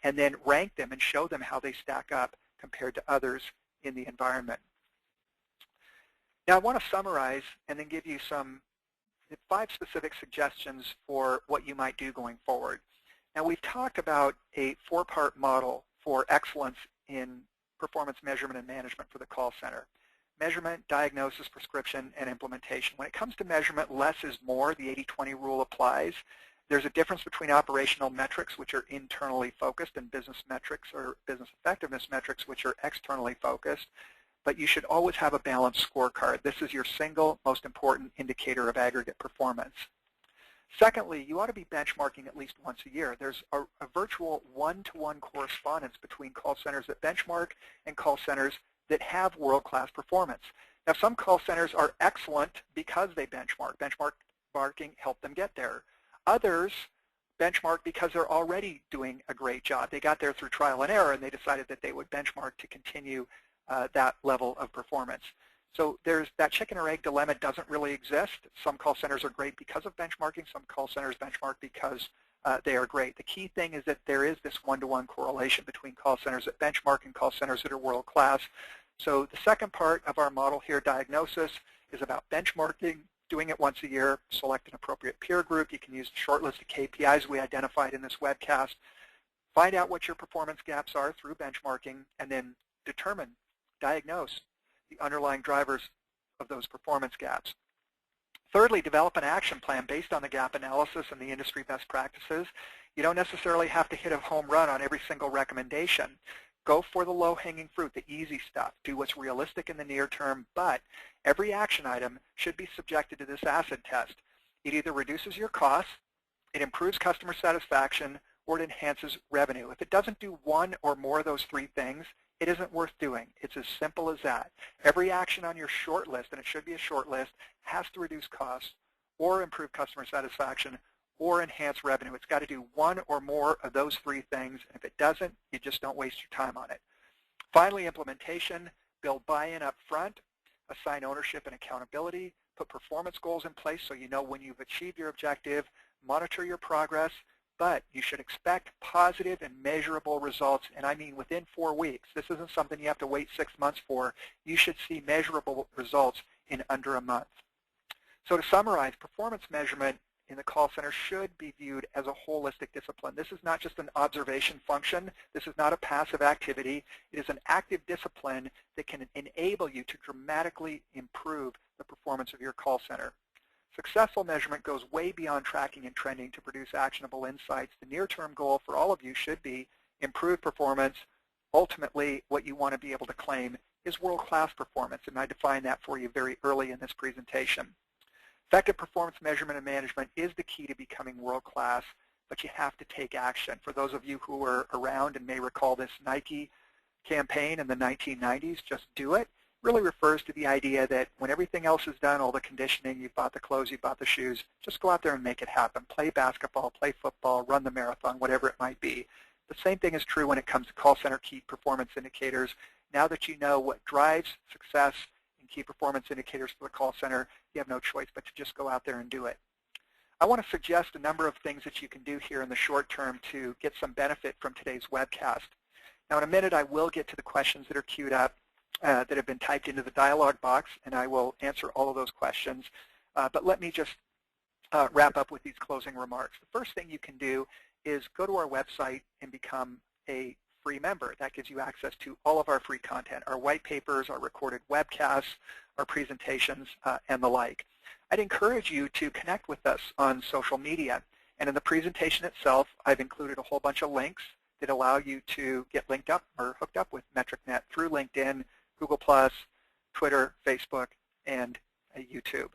and then rank them and show them how they stack up compared to others in the environment. Now I want to summarize and then give you 5 specific suggestions for what you might do going forward. Now we've talked about a 4-part model for excellence in performance measurement and management for the call center. Measurement, diagnosis, prescription, and implementation. When it comes to measurement, less is more. The 80-20 rule applies. There's a difference between operational metrics, which are internally focused, and business metrics or business effectiveness metrics, which are externally focused. But you should always have a balanced scorecard. This is your single most important indicator of aggregate performance. Secondly, you ought to be benchmarking at least once a year. There's a virtual one-to-one correspondence between call centers that benchmark and call centers that have world-class performance. Now, some call centers are excellent because they benchmark. Benchmarking helped them get there. Others benchmark because they're already doing a great job. They got there through trial and error, and they decided that they would benchmark to continue that level of performance. So there's that chicken or egg dilemma doesn't really exist. Some call centers are great because of benchmarking. Some call centers benchmark because they are great. The key thing is that there is this one-to-one correlation between call centers that benchmark and call centers that are world-class. So the second part of our model here, diagnosis, is about benchmarking, doing it once a year, select an appropriate peer group. You can use the short list of KPIs we identified in this webcast. Find out what your performance gaps are through benchmarking, and then determine, diagnose the underlying drivers of those performance gaps. Thirdly, develop an action plan based on the gap analysis and the industry best practices. You don't necessarily have to hit a home run on every single recommendation. Go for the low-hanging fruit, the easy stuff. Do what's realistic in the near term, but every action item should be subjected to this acid test. It either reduces your costs, it improves customer satisfaction, or it enhances revenue. If it doesn't do one or more of those 3 things, it isn't worth doing. It's as simple as that. Every action on your short list, and it should be a short list, has to reduce costs or improve customer satisfaction or enhance revenue. It's got to do one or more of those 3 things. And if it doesn't, you just don't waste your time on it. Finally, implementation. Build buy-in up front. Assign ownership and accountability. Put performance goals in place so you know when you've achieved your objective. Monitor your progress. But you should expect positive and measurable results, and I mean within 4 weeks. This isn't something you have to wait 6 months for. You should see measurable results in under a month. So to summarize, performance measurement in the call center should be viewed as a holistic discipline. This is not just an observation function. This is not a passive activity. It is an active discipline that can enable you to dramatically improve the performance of your call center. Successful measurement goes way beyond tracking and trending to produce actionable insights. The near-term goal for all of you should be improved performance. Ultimately, what you want to be able to claim is world-class performance, and I define that for you very early in this presentation. Effective performance measurement and management is the key to becoming world-class, but you have to take action. For those of you who were around and may recall this Nike campaign in the 1990s, just do it. really refers to the idea that when everything else is done, all the conditioning, you've bought the clothes, you've bought the shoes, just go out there and make it happen. Play basketball, play football, run the marathon, whatever it might be. The same thing is true when it comes to call center key performance indicators. Now that you know what drives success in key performance indicators for the call center, you have no choice but to just go out there and do it. I want to suggest a number of things that you can do here in the short term to get some benefit from today's webcast. Now in a minute I will get to the questions that are queued up that have been typed into the dialog box, and I will answer all of those questions. But let me just wrap up with these closing remarks. The first thing you can do is go to our website and become a free member. That gives you access to all of our free content, our white papers, our recorded webcasts, our presentations, and the like. I'd encourage you to connect with us on social media. And in the presentation itself, I've included a whole bunch of links that allow you to get linked up or hooked up with MetricNet through LinkedIn, Google+, Twitter, Facebook, and YouTube.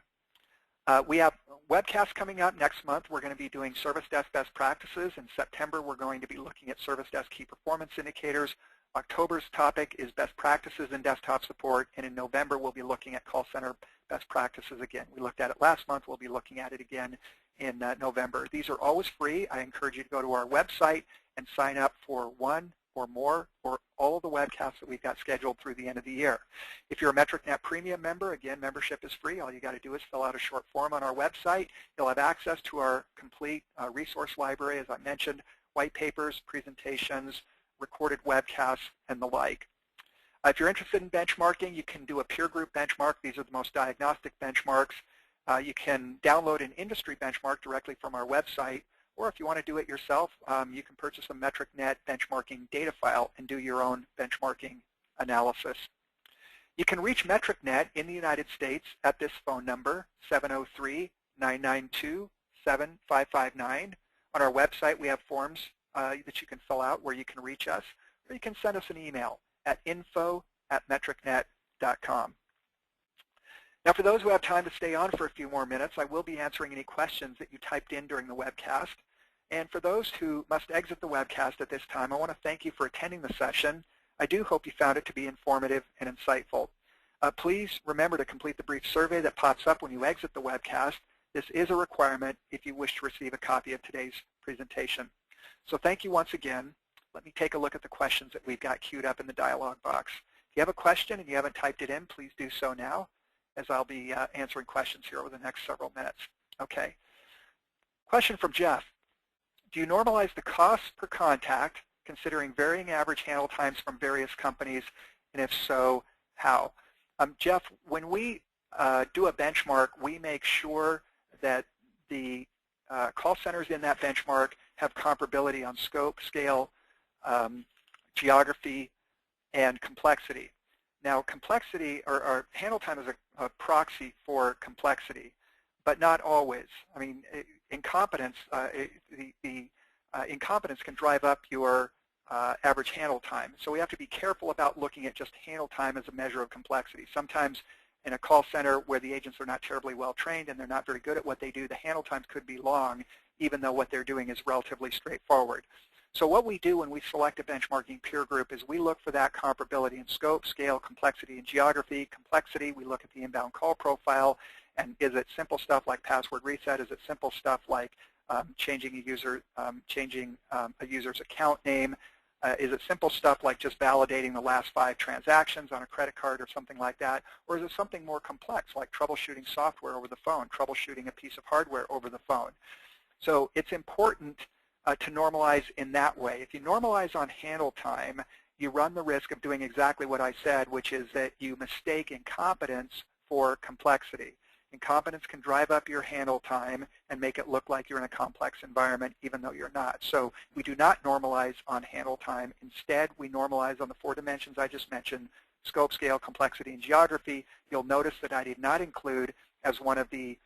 We have webcasts coming up next month. We're going to be doing service desk best practices. In September, we're going to be looking at service desk key performance indicators. October's topic is best practices in desktop support. And in November, we'll be looking at call center best practices again. We looked at it last month. We'll be looking at it again in November. These are always free. I encourage you to go to our website and sign up for one or more or all of the webcasts that we've got scheduled through the end of the year. If you're a MetricNet Premium member, again, membership is free. All you got to do is fill out a short form on our website. You'll have access to our complete resource library, as I mentioned, white papers, presentations, recorded webcasts, and the like. If you're interested in benchmarking, you can do a peer group benchmark. These are the most diagnostic benchmarks. You can download an industry benchmark directly from our website, or if you want to do it yourself, you can purchase a MetricNet benchmarking data file and do your own benchmarking analysis. You can reach MetricNet in the United States at this phone number, 703-992-7559. On our website, we have forms that you can fill out where you can reach us, or you can send us an email at info@metricnet.com. Now, for those who have time to stay on for a few more minutes, I will be answering any questions that you typed in during the webcast. And for those who must exit the webcast at this time, I want to thank you for attending the session. I do hope you found it to be informative and insightful. Please remember to complete the brief survey that pops up when you exit the webcast. This is a requirement if you wish to receive a copy of today's presentation. So thank you once again. Let me take a look at the questions that we've got queued up in the dialog box. If you have a question and you haven't typed it in, please do so now, as I'll be answering questions here over the next several minutes. Okay. Question from Jeff. Do you normalize the cost per contact considering varying average handle times from various companies, and if so, how? Jeff, when we do a benchmark, we make sure that the call centers in that benchmark have comparability on scope, scale, geography, and complexity. Now, complexity or handle time is a proxy for complexity, but not always. I mean, incompetence, incompetence can drive up your average handle time. So we have to be careful about looking at just handle time as a measure of complexity. Sometimes in a call center where the agents are not terribly well trained and they're not very good at what they do, the handle times could be long, even though what they're doing is relatively straightforward. So what we do when we select a benchmarking peer group is we look for that comparability in scope, scale, complexity, and geography. Complexity, we look at the inbound call profile, and is it simple stuff like password reset? Is it simple stuff like changing a user's account name? Is it simple stuff like just validating the last 5 transactions on a credit card or something like that? Or is it something more complex like troubleshooting software over the phone, troubleshooting a piece of hardware over the phone? So it's important to normalize in that way. If you normalize on handle time, you run the risk of doing exactly what I said, which is that you mistake incompetence for complexity. Incompetence can drive up your handle time and make it look like you're in a complex environment, even though you're not. So we do not normalize on handle time. Instead, we normalize on the 4 dimensions I just mentioned, scope, scale, complexity, and geography. You'll notice that I did not include as one of the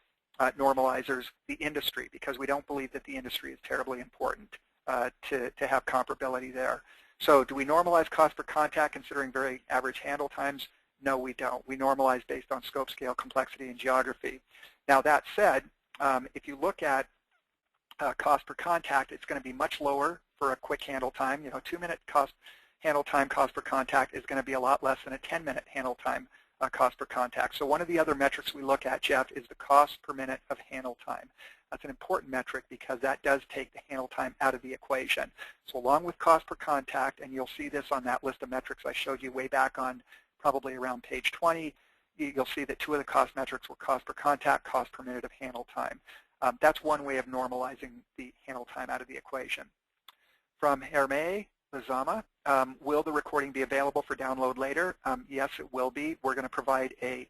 normalizers the industry, because we don't believe that the industry is terribly important to have comparability there. So do we normalize cost per contact considering very average handle times? No, we don't. We normalize based on scope, scale, complexity, and geography. Now that said, if you look at cost per contact, it's going to be much lower for a quick handle time. 2-minute handle time cost per contact is going to be a lot less than a 10-minute handle time cost per contact. So one of the other metrics we look at, Jeff, is the cost per minute of handle time. That's an important metric because that does take the handle time out of the equation. So along with cost per contact, and you'll see this on that list of metrics I showed you way back on probably around page 20, you'll see that two of the cost metrics were cost per contact, cost per minute of handle time. That's one way of normalizing the handle time out of the equation. From Hermé Lazama, will the recording be available for download later? Yes, it will be. We're going to provide a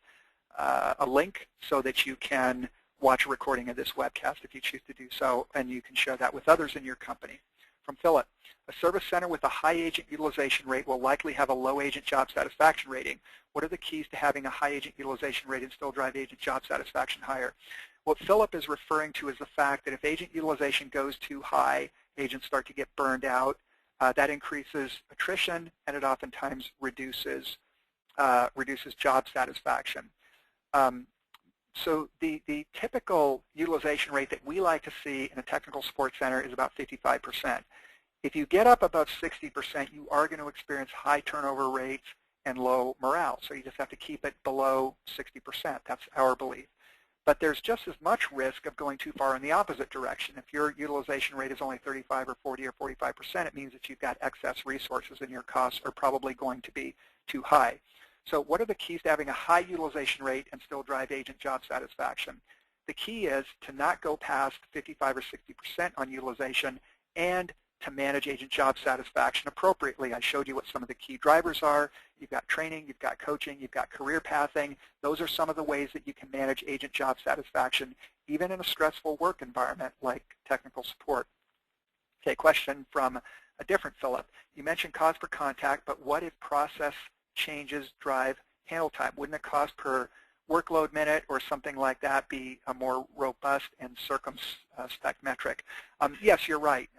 link so that you can watch a recording of this webcast if you choose to do so, and you can share that with others in your company. From Philip, a service center with a high agent utilization rate will likely have a low agent job satisfaction rating. What are the keys to having a high agent utilization rate and still drive agent job satisfaction higher? What Philip is referring to is the fact that if agent utilization goes too high, agents start to get burned out. That increases attrition, and it oftentimes reduces job satisfaction. So the typical utilization rate that we like to see in a technical support center is about 55%. If you get up above 60%, you are going to experience high turnover rates and low morale. So you just have to keep it below 60%. That's our belief. But there's just as much risk of going too far in the opposite direction. If your utilization rate is only 35 or 40 or 45%, it means that you've got excess resources and your costs are probably going to be too high. So what are the keys to having a high utilization rate and still drive agent job satisfaction? The key is to not go past 55 or 60% on utilization and to manage agent job satisfaction appropriately. I showed you what some of the key drivers are. You've got training, you've got coaching, you've got career pathing. Those are some of the ways that you can manage agent job satisfaction, even in a stressful work environment like technical support. Okay, question from a different Philip. You mentioned cost per contact, but what if process changes drive handle time? Wouldn't a cost per workload minute or something like that be a more robust and circumspect metric? Yes, you're right.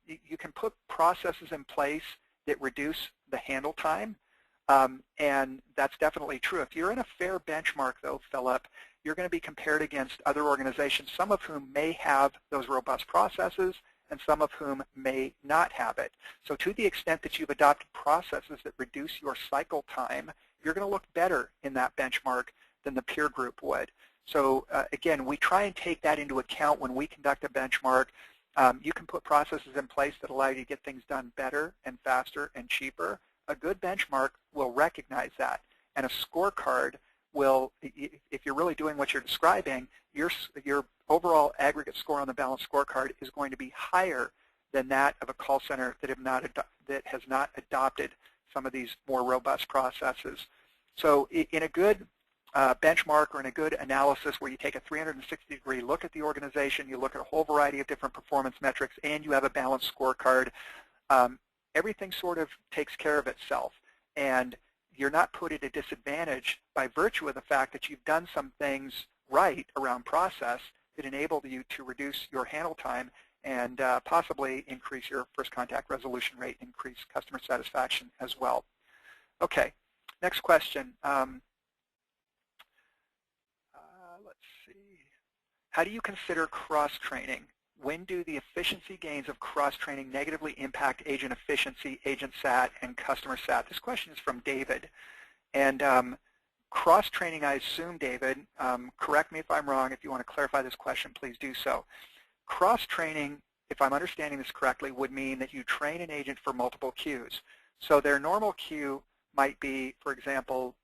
You can put processes in place that reduce the handle time, and that's definitely true. If you're in a fair benchmark, though, Philip, you're going to be compared against other organizations, some of whom may have those robust processes and some of whom may not have it. So to the extent that you've adopted processes that reduce your cycle time, you're going to look better in that benchmark than the peer group would. So again, we try and take that into account when we conduct a benchmark. You can put processes in place that allow you to get things done better and faster and cheaper. A good benchmark will recognize that, and a scorecard will, if you're really doing what you're describing, your overall aggregate score on the balanced scorecard is going to be higher than that of a call center that has not adopted some of these more robust processes. So in a good benchmark or in a good analysis where you take a 360-degree look at the organization, you look at a whole variety of different performance metrics, and you have a balanced scorecard, everything sort of takes care of itself. And you're not put at a disadvantage by virtue of the fact that you've done some things right around process that enable you to reduce your handle time and possibly increase your first contact resolution rate, increase customer satisfaction as well. Okay, next question. Let's see. How do you consider cross-training? When do the efficiency gains of cross-training negatively impact agent efficiency, agent sat, and customer sat? This question is from David. And cross-training, I assume, David, correct me if I'm wrong. If you want to clarify this question, please do so. Cross-training, if I'm understanding this correctly, would mean that you train an agent for multiple queues. So their normal queue might be, for example,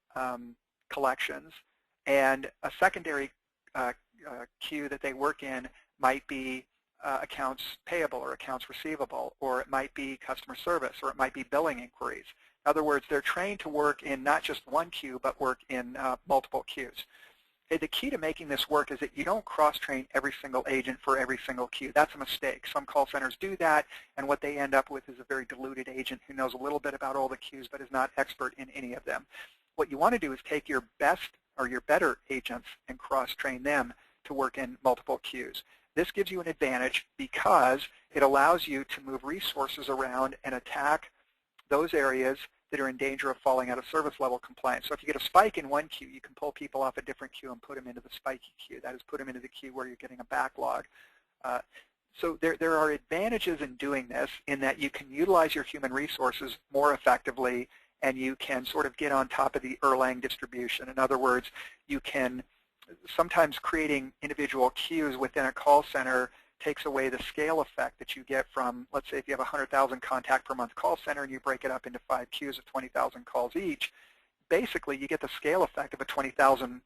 collections, and a secondary queue that they work in might be accounts payable or accounts receivable, or it might be customer service, or it might be billing inquiries. In other words, they're trained to work in not just one queue, but work in multiple queues. The key to making this work is that you don't cross-train every single agent for every single queue. That's a mistake. Some call centers do that, and what they end up with is a very diluted agent who knows a little bit about all the queues but is not expert in any of them. What you want to do is take your best or your better agents and cross-train them to work in multiple queues. This gives you an advantage because it allows you to move resources around and attack those areas that are in danger of falling out of service level compliance. So if you get a spike in one queue, you can pull people off a different queue and put them into the spiky queue. That is, put them into the queue where you're getting a backlog. So there are advantages in doing this in that you can utilize your human resources more effectively and you can sort of get on top of the Erlang distribution. In other words, you can sometimes creating individual queues within a call center takes away the scale effect that you get from, let's say if you have a 100,000 contact per month call center and you break it up into 5 queues of 20,000 calls each, basically you get the scale effect of a 20,000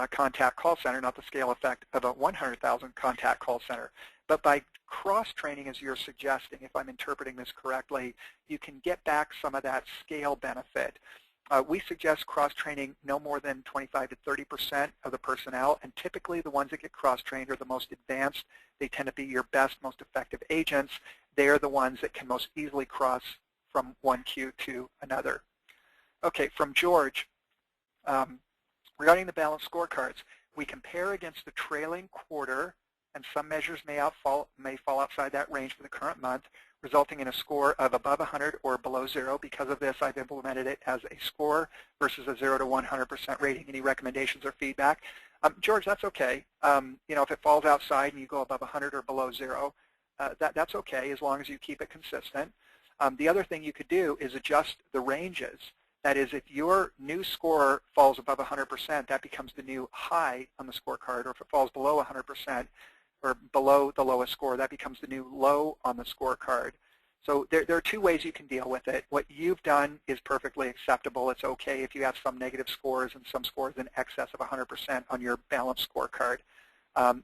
contact call center, not the scale effect of a 100,000 contact call center. But by cross-training, as you're suggesting, if I'm interpreting this correctly, you can get back some of that scale benefit. We suggest cross-training no more than 25 to 30% of the personnel, and typically the ones that get cross-trained are the most advanced. They tend to be your best, most effective agents. They are the ones that can most easily cross from one queue to another. Okay, from George, regarding the balanced scorecards, we compare against the trailing quarter, and some measures may fall outside that range for the current month, resulting in a score of above 100 or below 0. Because of this, I've implemented it as a score versus a 0 to 100% rating. Any recommendations or feedback? George, that's okay. You know, if it falls outside and you go above 100 or below 0, that's okay as long as you keep it consistent. The other thing you could do is adjust the ranges. That is, if your new score falls above 100%, that becomes the new high on the scorecard, or if it falls below 100%, or below the lowest score, that becomes the new low on the scorecard. So there are two ways you can deal with it. What you've done is perfectly acceptable. It's okay if you have some negative scores and some scores in excess of 100% on your balanced scorecard.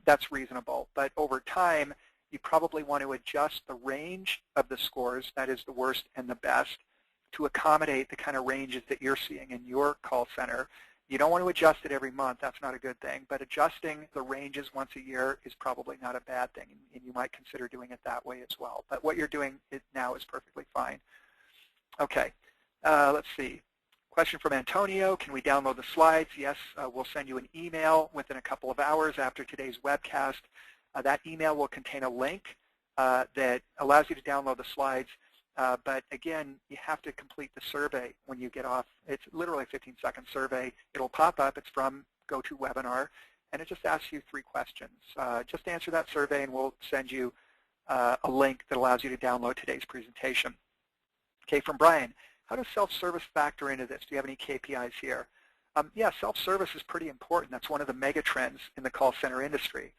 That's reasonable. But over time, you probably want to adjust the range of the scores, that is the worst and the best, to accommodate the kind of ranges that you're seeing in your call center. You don't want to adjust it every month. That's not a good thing. But adjusting the ranges once a year is probably not a bad thing, and you might consider doing it that way as well. But what you're doing now is perfectly fine. Okay, let's see. Question from Antonio, can we download the slides? Yes, we'll send you an email within a couple of hours after today's webcast. That email will contain a link that allows you to download the slides. But again, you have to complete the survey when you get off. It's literally a 15-second survey. It'll pop up. It's from GoToWebinar, and it just asks you 3 questions. Just answer that survey, and we'll send you a link that allows you to download today's presentation. Okay, from Brian, how does self-service factor into this? Do you have any KPIs here? Yeah, self-service is pretty important. That's one of the mega trends in the call center industry.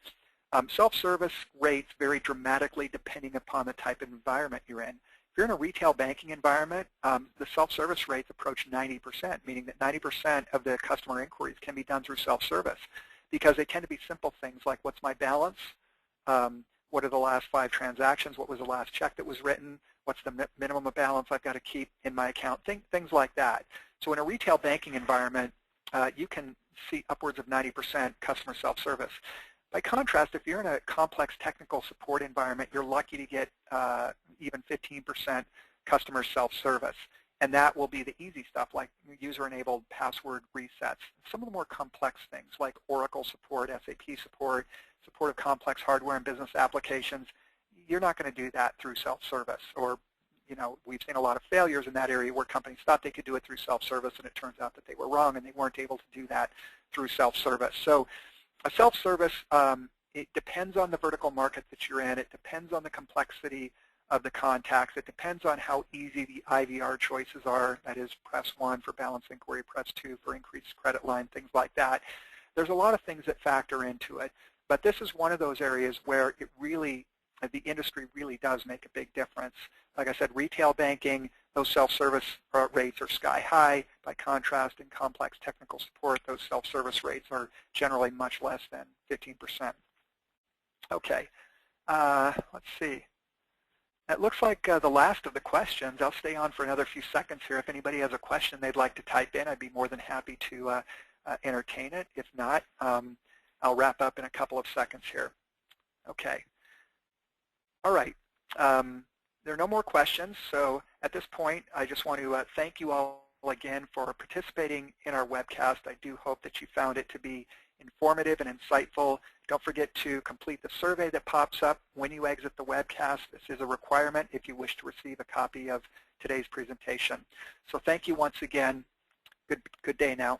Self-service rates vary dramatically depending upon the type of environment you're in. If you're in a retail banking environment, the self-service rates approach 90%, meaning that 90% of the customer inquiries can be done through self-service because they tend to be simple things like what's my balance, what are the last 5 transactions, what was the last check that was written, what's the minimum balance I've got to keep in my account, things like that. So in a retail banking environment, you can see upwards of 90% customer self-service. By contrast, if you're in a complex technical support environment, you're lucky to get even 15% customer self-service. And that will be the easy stuff like user-enabled password resets. Some of the more complex things like Oracle support, SAP support, support of complex hardware and business applications, you're not going to do that through self-service. Or, you know, we've seen a lot of failures in that area where companies thought they could do it through self-service, and it turns out that they were wrong and they weren't able to do that through self-service. So a self-service, it depends on the vertical market that you're in. It depends on the complexity of the contacts. It depends on how easy the IVR choices are. That is, press 1 for balance inquiry, press 2 for increased credit line, things like that. There's a lot of things that factor into it. But this is one of those areas where it really, the industry really does make a big difference. Like I said, retail banking, those self-service rates are sky high. By contrast, in complex technical support, those self-service rates are generally much less than 15%. Okay, let's see. It looks like the last of the questions. I'll stay on for another few seconds here. If anybody has a question they'd like to type in, I'd be more than happy to entertain it. If not, I'll wrap up in a couple of seconds here. Okay. All right. There are no more questions, so at this point, I just want to thank you all again for participating in our webcast. I do hope that you found it to be informative and insightful. Don't forget to complete the survey that pops up when you exit the webcast. This is a requirement if you wish to receive a copy of today's presentation. So thank you once again. Good day now.